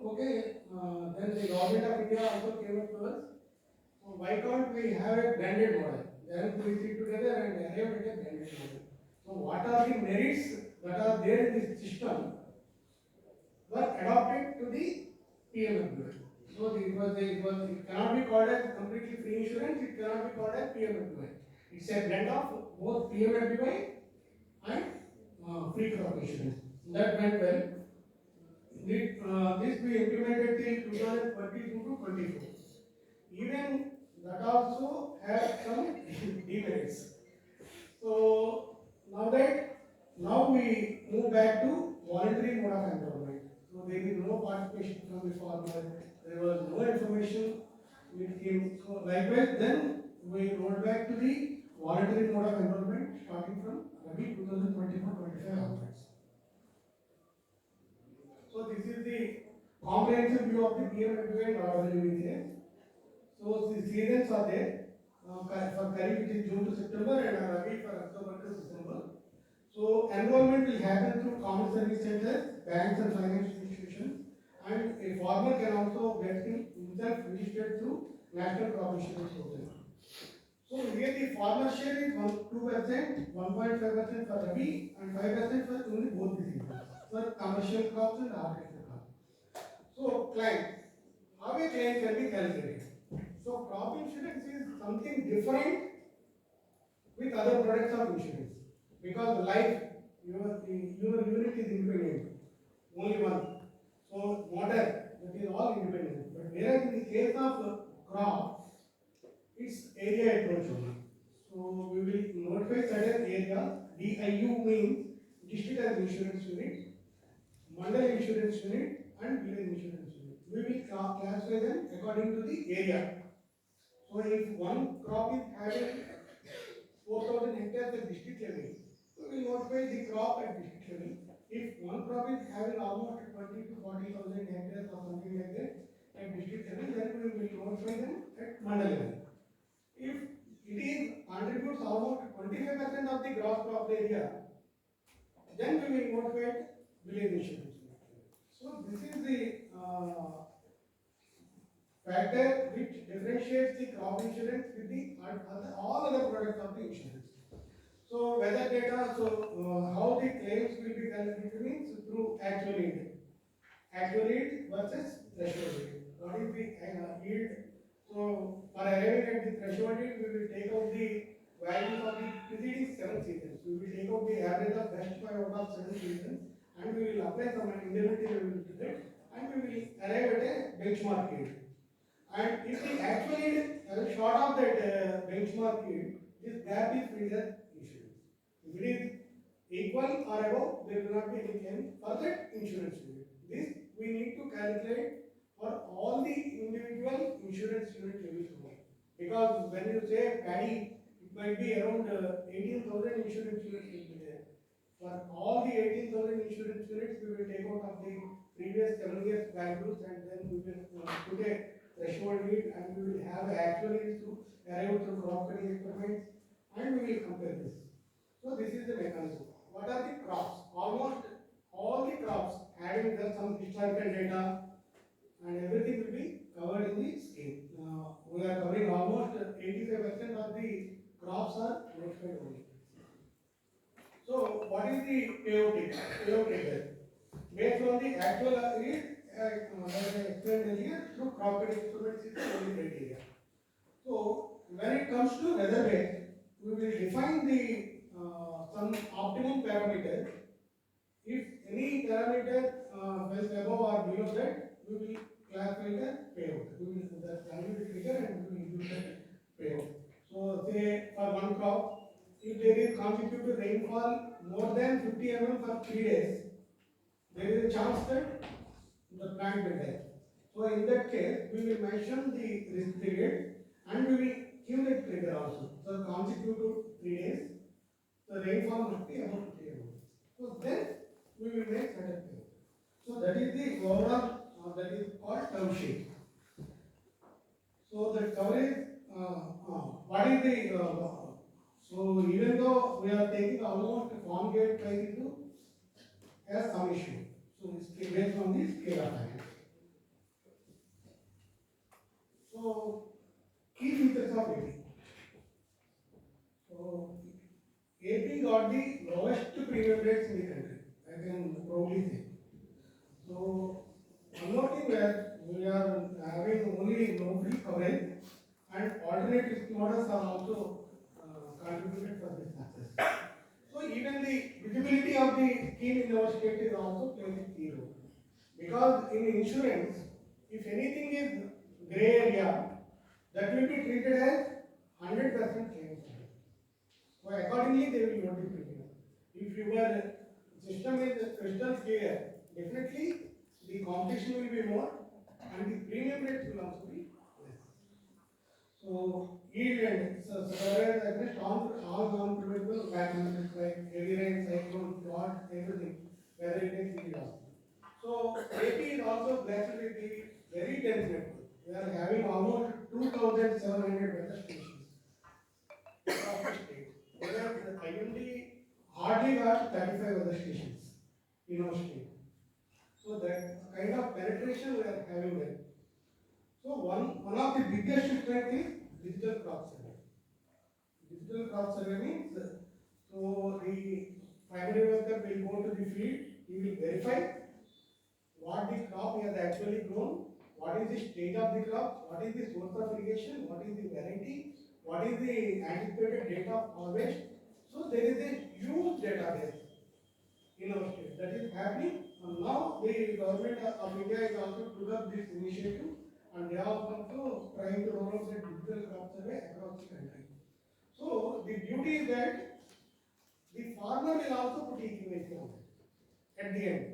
then the government of India also came up to us. So why can't we have a blended model? Then we sit together and arrive at a blended model. So what are the merits that are there in this system were adopted to the PMFBY. So it cannot be called as completely free insurance, it cannot be called as PMFBY. It's a blend of both PMFBY and free crop insurance. That went well. This we implemented till 2022 to 24. Even that also has some demerits. So now we move back to voluntary mode of enrollment. So there is no participation from the farmer. There was no information with him. So likewise, then we rolled back to the voluntary mode of enrollment starting from Rabi 2024-25 onwards. view of the PM not available in there. So the seasons are there. For Kharif it is June to September and Rabi for October to December. So enrollment will happen through common service centers, banks and financial institutions, and a farmer can also get himself registered through National Crop Insurance Program. So here the farmer share is 2%, 1.5% for Rabi and 5% for only both the seasons, for commercial crops and agricultural crops. So client, how a claim can be calculated? So crop insurance is something different with other products of insurance, because life, your unit is independent, only one. So water, that is all independent. But whereas in the case of crop, it's area approach only. So we will notify certain areas. DIU means district health insurance unit, mandal insurance unit, and village insurance unit. We will classify them according to the area. So if one crop is having 4,000 hectares at district level, we will notify the crop at district level. If one crop is having almost 20 to 40,000 hectares or something like that at district level, then we will notify them at mandal level. If it contributes almost 25% of the gross crop area, then we will notify village insurance. So this is the factor which differentiates the crop insurance with the all other products of the insurance. So weather data, how the claims will be calculated means through actual yield versus threshold yield. What is the yield? So for arriving at the threshold yield, we will take out the values of the preceding 7 seasons. We will take out the average of best 5 out of 7 seasons, and we will apply some indemnity level to that, and we will arrive at a benchmark yield. And if the actual yield is short of that benchmark yield, this gap is treated as insurance. If it is equal or above, there will not be any claim for that insurance unit. This we need to calculate for all the individual insurance unit levels only. Because when you say paddy, it might be around 18,000 insurance units will be there. For all the 18,000 insurance units, we will take out of the previous 7 years values, and then we will put a threshold yield, and we will have actual yields to arrive through crop cutting experiments, and we will compare this. So this is the mechanism. What are the crops? Almost all the crops having some historical data, and everything will be covered in the scheme. We are covering almost 85% of the crops are notified only. So what is the payout trigger? Based on the actual yield, as I explained earlier, through crop cutting experiments is the only criteria. So when it comes to weather base, we will define the some optimum parameter. If any parameter is above or below that, we will classify the payout. We will that value will trigger and we will use the payout. So say for one crop, if there is consecutive rainfall more than 50 mm for 3 days, there is a chance that the plant will die. So in that case, we will mention the risk period and we will give the trigger also. So consecutive 3 days, the rainfall must be above 50 mm. So then we will make certain payout. So that is the overall, that is called term sheet. So the coverage, what is the, so even though we are taking almost farm gate price into as some issue. So it's based on the scale of finance. So key features of AP. So AP got the lowest premium rates in the country, I can probably say. So one more thing where we are having only no free coverage, and alternate risk models are also contributed for this success. So even the visibility of the scheme in our state is also playing a key role. Because in insurance, if anything is grey area, that will be treated as 100% claim. So accordingly, they will not be treated. If your system is crystal clear, definitely the competition will be more and the premium rates will also be less. So yield and whereas against all non-preventable factors like heavy rain, cyclone, flood, everything, whether it is yield loss. So AP is also blessed with the very dense network. We are having almost 2,700 weather stations across the state. Whereas the IMD hardly got 35 weather stations in our state. So that kind of penetration we are having there. So one of the biggest strength is digital crop survey. Digital crop survey means, so the primary worker will go to the field, he will verify what the crop he has actually grown, what is the stage of the crop, what is the source of irrigation, what is the variety, what is the anticipated date of harvest. So there is a huge database in our state that is happening, and now the government of India is also took up this initiative, and they are also trying to roll out the digital crop survey across the country. So the beauty is that the farmer will also put equity on it at the end,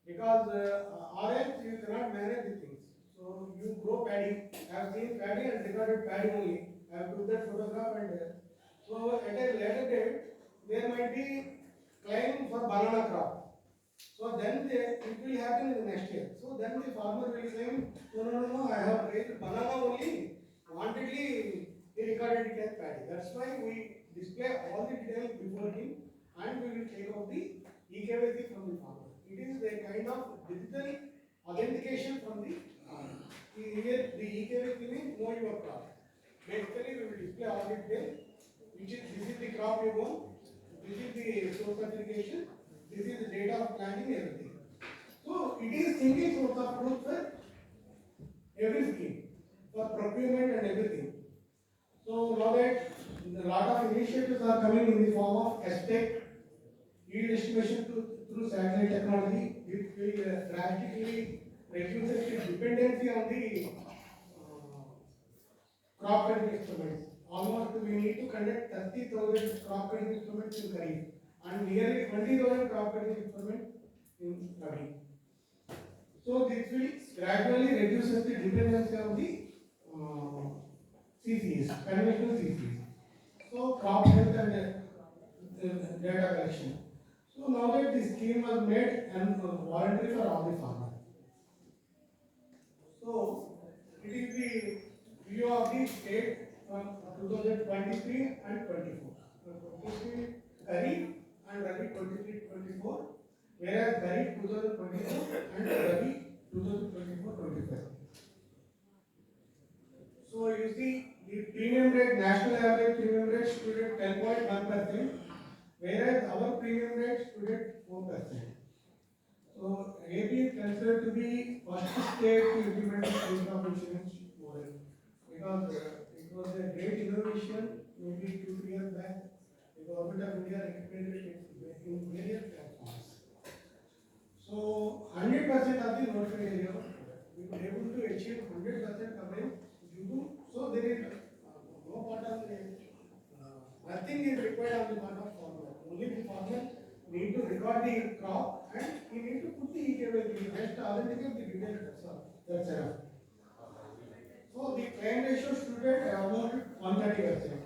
because or else you cannot manage the things. So you grow paddy. I have seen paddy and recorded paddy only. I have took that photograph and so at a later date there might be claim for banana crop. So then it will happen in the next year. So then the farmer will claim, no, I have raised banana only. Wantedly he recorded it as paddy. That's why we display all the details before him, and we will take out the EKYC from the farmer. It is a kind of digital authentication from the farmer. Here the EKYC means know your crop. Basically we will display all the details, which is this is the crop you own, this is the source of irrigation, this is the date of planting, everything. So it is single source of truth for every scheme, for procurement and everything. So now that a lot of initiatives are coming in the form of ESTEC, yield estimation through satellite technology, which will drastically reduce the dependency on the crop cutting instruments. Almost we need to conduct 30,000 crop cutting instruments in Kharif and nearly 20,000 crop cutting instruments in Rabi. So this will gradually reduce the dependency on the CCs, conventional CCs. So crop health and data collection. So now that the scheme was made and voluntary for all the farmers. So it is the view of the state from 2023 and 24. 23 Kharif and Rabi 23-24, whereas Kharif 2024 and Rabi 2024-25. So you see the premium rate, national average premium rate stood at 10.1%, whereas our premium rate stood at 4%. So AP is considered to be first state to implement the field crop insurance model, because it was a great innovation maybe 2-3 years back. The government of India recommended it in various platforms. So 100% of the notified area, we were able to achieve 100% coverage due to, so there is no part of the, nothing is required on the part of farmer. Only the farmer need to record the crop and he need to put the EKYC, just authenticate the details, that's all. That's enough. So the claim ratio stood at almost 130%.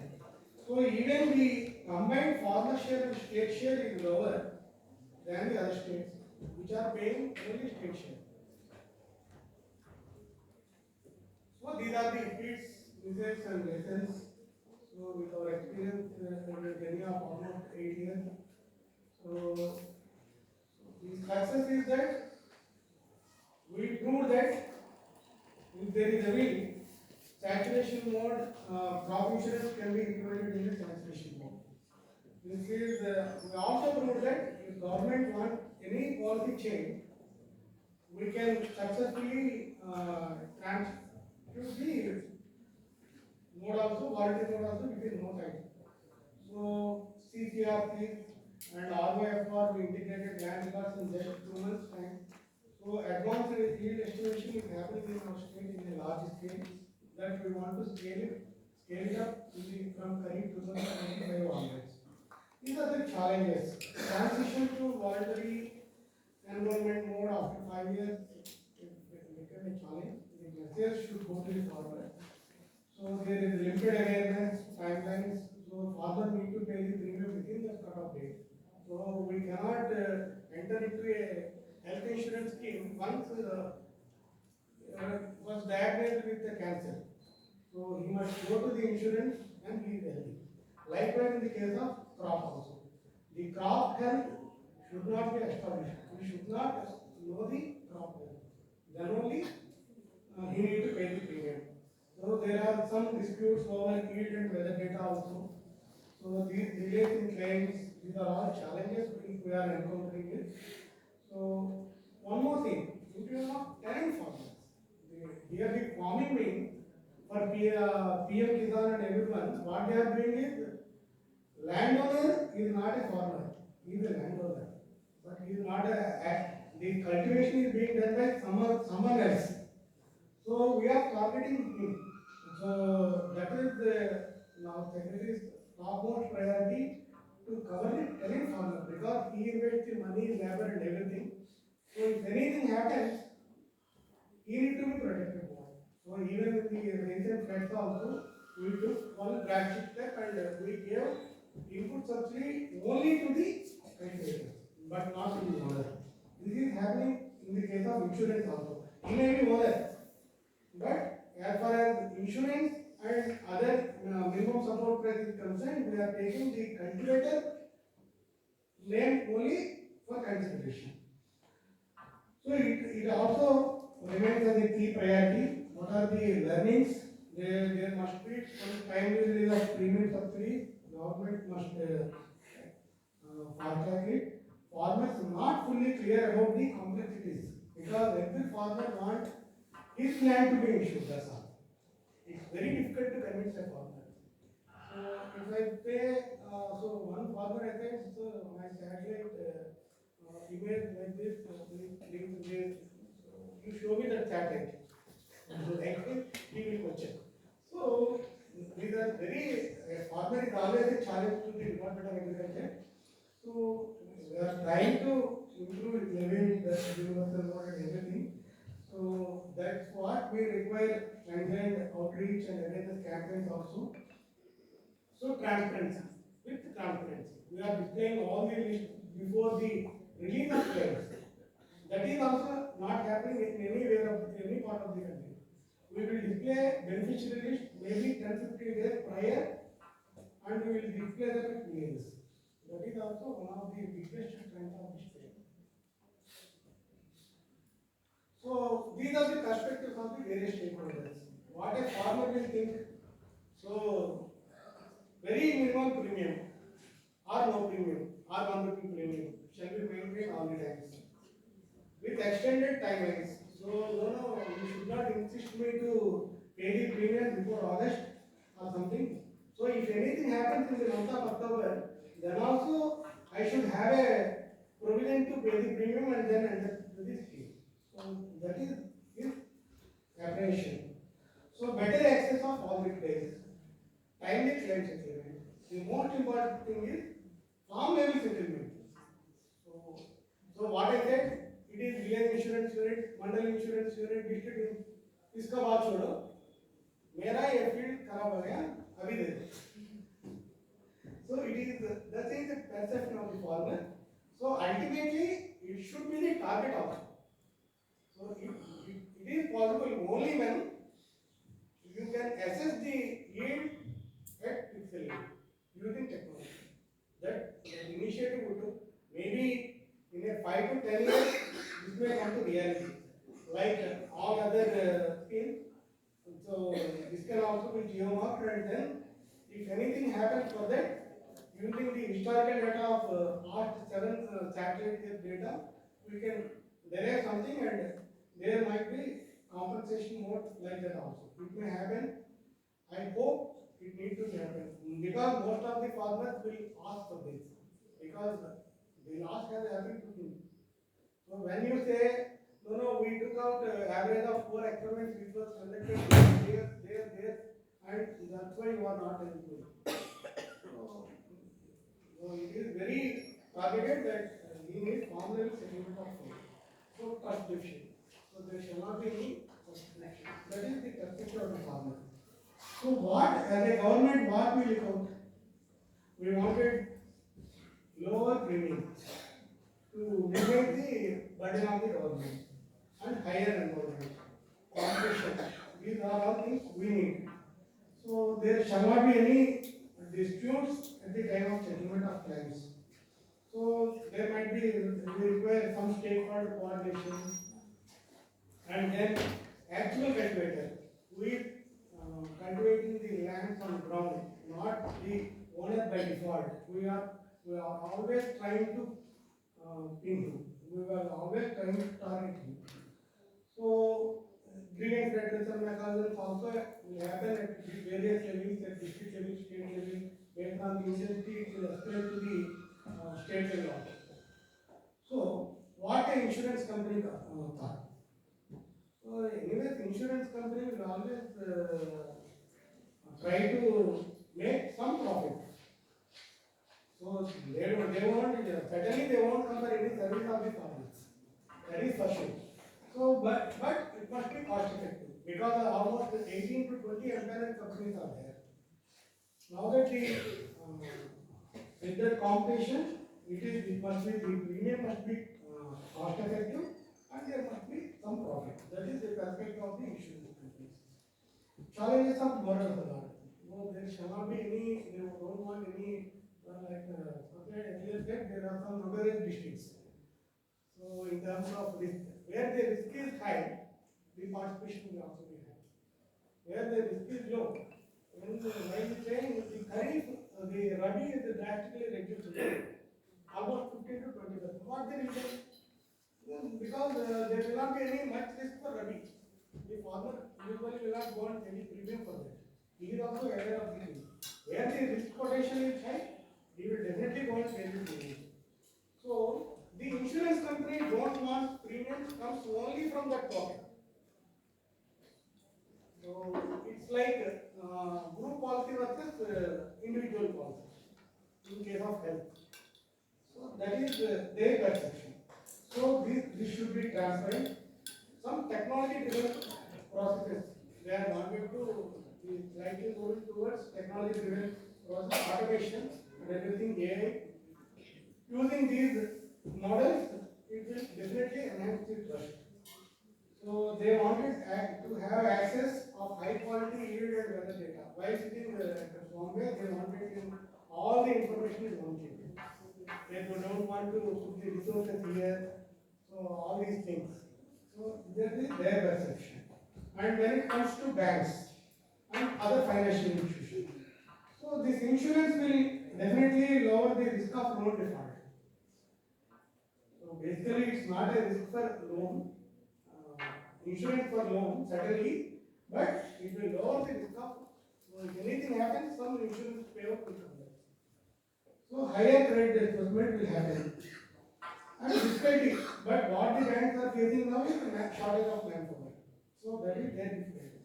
So even the combined farmer share and state share is lower than the other states, which are paying only state share. So these are the feats, results and lessons. So with our experience in a journey of almost 8 years, so the success is that we proved that if there is a will, saturation mode, crop insurance can be implemented in the saturation mode. This is, we also proved that if government wants any policy change, we can successfully transfer the mode also, voluntary mode also within no time. So CCRP and ROFR we integrated land records in just 2 months time. So advanced yield estimation is happening in our state in a large scale that we want to scale it up from Kharif 2025 onwards. These are the challenges. Transition to voluntary enrollment mode after 5 years became a challenge. The message should go to the farmer. So there is limited awareness, timelines. So farmer need to pay the premium within the cutoff date. So we cannot enter into a health insurance scheme once was diagnosed with the cancer. So he must go to the insurance and he is healthy. Likewise in the case of crop also. The crop health should not be established. We should not know the crop health. Then only he need to pay the premium. So there are some disputes over yield and weather data also. So these delays in claims, these are all challenges we are encountering it. So one more thing, in terms of tenant farmers, here the farming mean for PM Kisan and everyone, what they are doing is landowner is not a farmer, he is a landowner, but he is not the cultivation is being done by someone else. So we are targeting him. So that is now Secretary's topmost priority to cover the tenant farmer because he invests the money, labor and everything. So if anything happens, he need to be protected more. So even with the recent floods also, we took one drastic step and we gave input subsidy only to the cultivators, but not to the owner. This is happening in the case of insurance also. He may be owner, but as far as insurance and other minimum support price is concerned, we are taking the cultivator name only for consideration. So it also remains as a key priority. What are the learnings? There must be some timely release of premium subsidies. Government must forecast it. Farmers are not fully clear about the complexities because every farmer wants his land to be insured. That's all. It's very difficult to convince a farmer. So if I pay, so one farmer I think so my satellite image like this, you show me that satellite. So actually he will question. So these are very, farmer is always a challenge to the Department of Agriculture. So we are trying to improve levy, the universal mode and everything. So that's what we require, and outreach and awareness campaigns also. So transparency, with transparency, we are displaying all the list before the release of claims. That is also not happening in any part of the country. We will display beneficiary list maybe 10-15 days prior, and we will display them at meetings. That is also one of the biggest strengths of display. So these are the perspectives of the various stakeholders. What a farmer will think. So very minimum premium or no premium or 1 rupee premium shall be maintained all the times with extended timelines. So no, you should not insist me to pay the premium before August or something. So if anything happens in the month of October, then also I should have a provision to pay the premium and then enter the scheme. So that is apprehension. So better access of all the days. Timely claim settlement. The most important thing is farm level settlement. So what I said, it is village insurance unit, mandal insurance unit, district. इसका बात छोड़ो. मेरा ये field खराब हो गया अभी दे दो. So it is that is the perception of the farmer. So ultimately it should be the target also. So it is possible only when you can assess the yield at pixel level using technology. That initiative we took, maybe in a 5 to 10 years, this may come to reality. Like all other schemes, so this can also be geomarked, and then if anything happens for that, using the historical data of past 7 satellite data, we can derive something, and there might be compensation mode like that also. It may happen. I hope it needs to happen because most of the farmers will ask for this because the loss has happened to him. So when you say no, we took out average of 4 experiments which was conducted there, and that's why you are not eligible. So it is very targeted that we need farm level settlement of food. So trust deficit. So there shall not be any trust deficit. That is the perspective of the farmer. So what, as a government, what we look out? We wanted lower premium to mitigate the burden of the government and higher enrollment. competition. These are all things we need. So there shall not be any disputes at the time of settlement of claims. So there might be, we require some stakeholder coordination, and then actual cultivator, we cultivating the lands on ground, not the owner by default. We are always trying to pin him. We were always trying to target him. So grievance redressal mechanisms also will happen at various levels, at district level, state level. Based on the intensity, it will escalate to the state level also. So what an insurance company thought. So anyways, insurance company will always try to make some profit. So they won't, certainly they won't come for any service of the public. That is for sure. So, but it must be cost effective, because almost 18 to 20 employment companies are there. Now that the with the competition, it must be, the premium must be cost effective, and there must be some profit. That is the perspective of the insurance companies. Challenges of moral hazard. No, there shall not be any, they don't want any, like earlier said, there are some notorious districts. So in terms of risk, where the risk is high, the participation will also be high. Where the risk is low, when while saying the Kharif, the Rabi is drastically reduced, almost 15 to 20%. What the reason? Because there will not be any much risk for Rabi. The farmer usually will not want any premium for that. He is also aware of the thing. Where the risk potential is high, he will definitely want any premium. So the insurance company don't want premiums comes only from that pocket. So it's like group policy versus individual policy in case of health. So that is their perception. So this should be transparent. Some technology driven processes, they are not going to be slightly moving towards technology driven process automation and everything AI. Using these models, it will definitely enhance the trust. So they wanted to have access of high quality yield and weather data. While sitting at Bombay, they wanted all the information in one place. They don't want to put the resources here. So all these things. So that is their perception. And when it comes to banks and other financial institutions, so this insurance will definitely lower the risk of loan default. So basically, it's not a risk for loan. Insurance for loan, certainly, but it will lower the risk of, if anything happens, some insurance payout will come there. So higher credit disbursement will happen. And difficulty, but what the banks are facing now is the shortage of manpower. So that is their difficulty.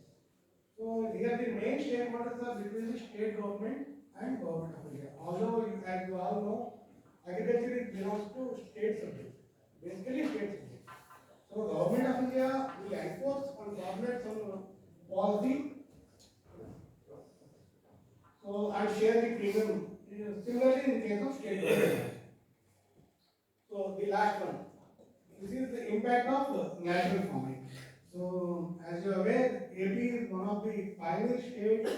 So here the main stakeholders are between the state government and government of India. Although, as you all know, agriculture belongs to state subject, basically state subject. So government of India will enforce and formulate some policy. So and share the premium. Similarly in case of state government. So the last one. This is the impact of natural farming. So as you are aware, AP is one of the pioneer states.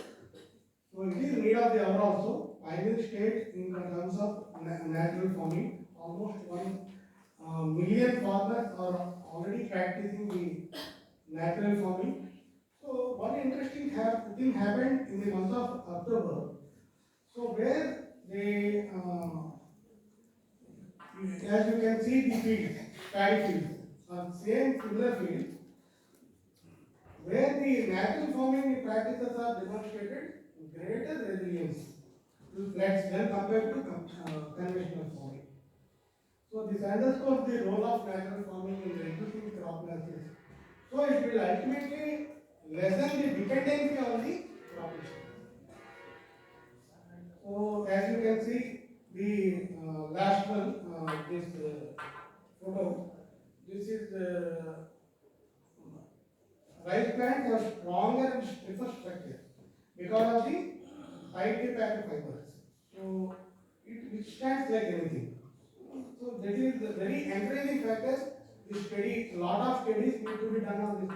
So it is need of the hour also. Pioneer state in terms of natural farming. Almost 1 million farmers are already practicing the natural farming. So one interesting thing happened in the month of October. So where they, as you can see the fields, paddy fields, same similar fields, where the natural farming practices are demonstrated greater resilience to floods than compared to conventional farming. So this underscores the role of natural farming in reducing crop losses. So it will ultimately lessen the dependency on the crop insurance. So as you can see, the last one, this photo, this is rice plants have stronger and stiffer structure because of the tightly packed fibers. So it withstands like anything. So that is the very encouraging factor. This study, lot of studies need to be done on this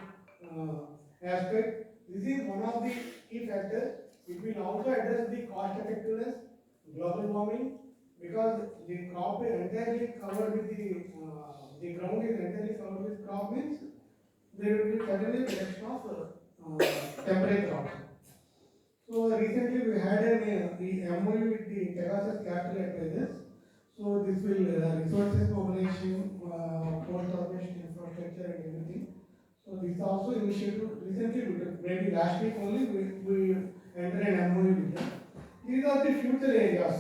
aspect. This is one of the key factors. It will also address the cost effectiveness, global warming, because the crop is entirely covered with the ground is entirely covered with crop means there will be certainly reduction of temperature also. So recently we had the MOU with the Pegasus Capital Advisors. So this will resources mobilization, post automation infrastructure and everything. So this also initiative recently we did, maybe last week only we entered an MOU with them. These are the future areas.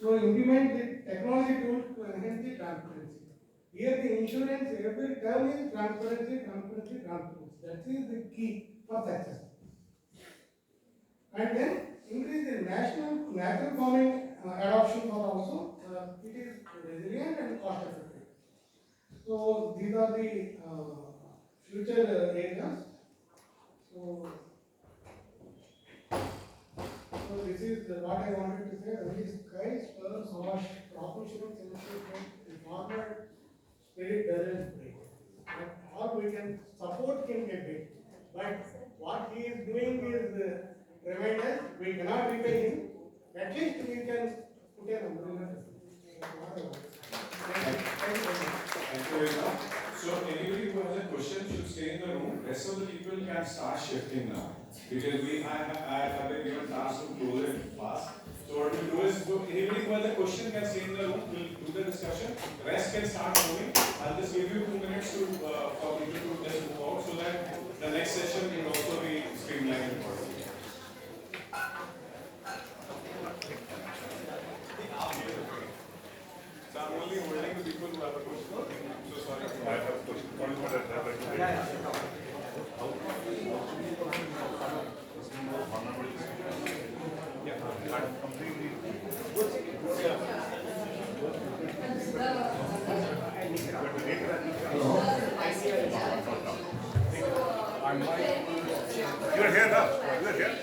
So implement the technology tools to enhance the transparency. Here the insurance every term is transparency, transparency, transparency. That is the key for success. And then increase the natural farming adoption for also it is resilient and cost effective. So these are the future areas. So this is what I wanted to say. These guys first wash crop insurance initiative, the farmer spirit doesn't break. But all we can support can get big. But what he is doing is remind us we cannot repay him. At least we can put an umbrella. Thank you very much. So anybody who has a question should stay in the room. Rest of the people can start shifting now. Because I have been given task to close it fast. So what we do is, anybody who has a question can stay in the room. We'll do the discussion. The rest can start moving. I'll just give you 2 minutes to for people to just move out so that the next session will also be streamlined accordingly. So I'm only holding the people who have a question. So sorry. I have a question. What is what I have to do? Yeah, I'm completely. You're here now. You're here.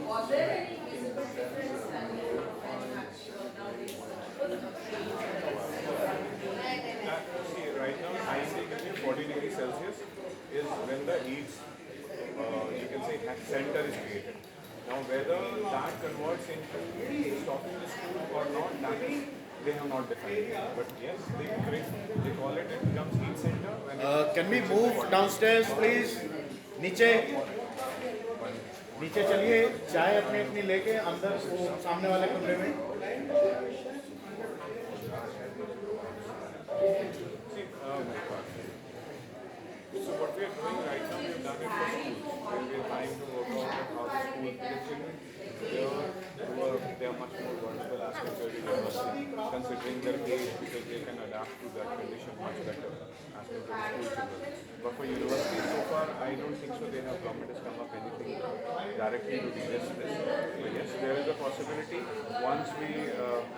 Was there any visible difference when you manufacture nowadays? See, right now, 90 40 degrees Celsius is when the heat, you can say, center is created. Now, whether that converts into stopping the school or not, that is, they have not defined. But yes, they call it, it becomes heat center. When Can we move downstairs, please? नीचे नीचे चलिए, चाय अपनी अपनी लेके अंदर वो सामने वाले कमरे में. So what we are doing right now, we have done it for schools. We are trying to work out how the school children they are much more vulnerable as compared to university, considering their age, because they can adapt to that condition much better as compared to school children. But for university, so far, I don't think so. They have government has come up anything directly to de-risk this. But yes, there is a possibility. Once we,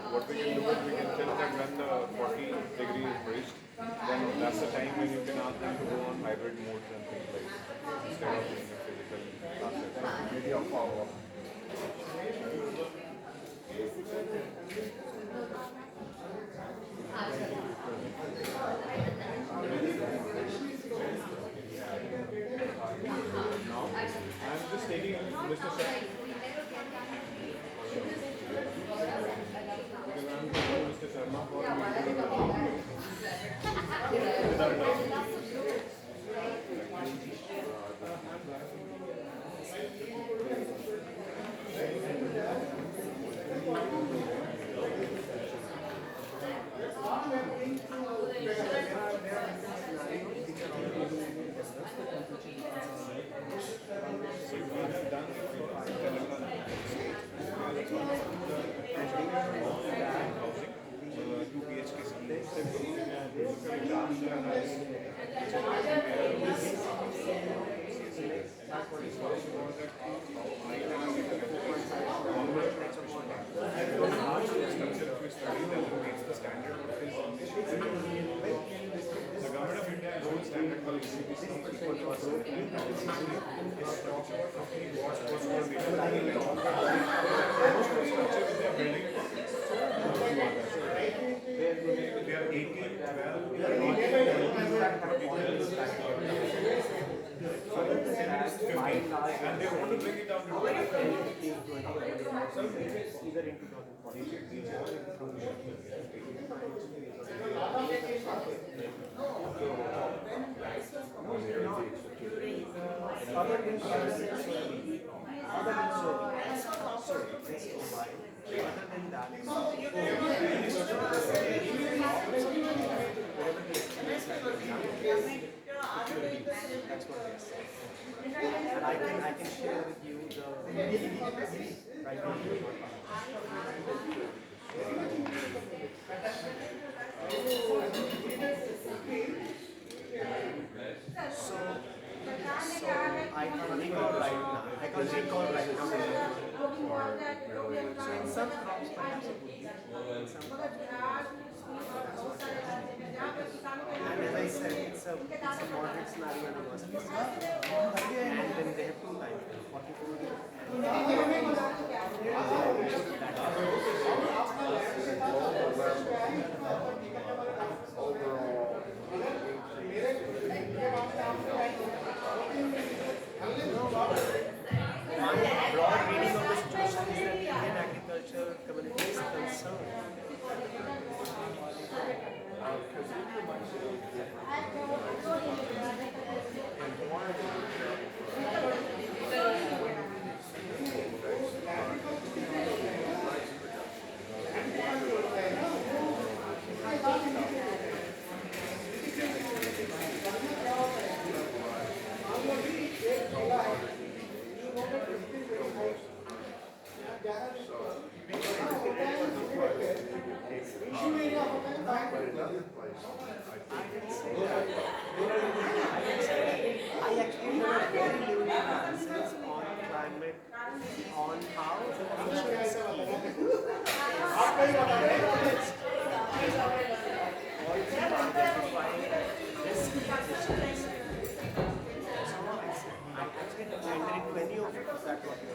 what we can do is we can tell that when the 40 degree is reached, then that's the time when you can ask them to go on hybrid modes and things like that, instead of doing a physical classes. Maybe a follow-up. Now, I'm just taking Mr. Sir. Because I'm taking Mr. Sharma for ECBC is equal to us. What's going to be the structure which they are building? We are 18, 12, we are not 15, and they want to bring it down to 20. Either in And I can share with you the right So I can't recall right now. I can't recall right now. So in some crops perhaps it would be. In some crops. And as I said, it's a moderate scenario in the worst case. And then they have two times, 44 days. My broad reading of the situation is that Indian agriculture community is concerned. I actually have very limited answers on climate, on how the insurance I'm actually not entering to any of it. Is that what you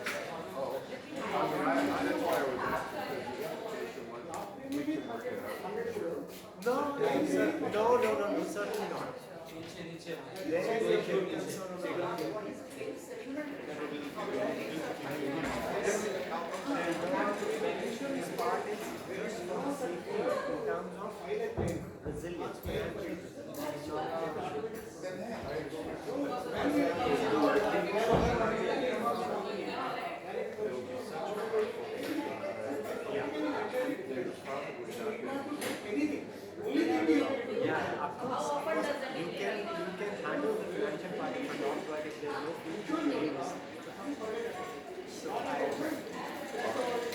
No, certainly not. This part is very strong safety in terms of resilience. Yeah, of course. You can handle the financial part if you're not, but if there's no future gains. So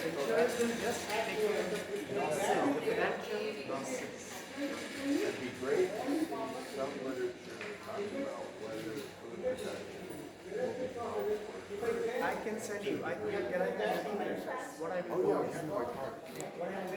insurance will just take care of the losses, the financial losses. It'd be great if some literature talks about whether food protection will be I can send you. Can I send you what I'm. Oh yeah, you have my card. What I'm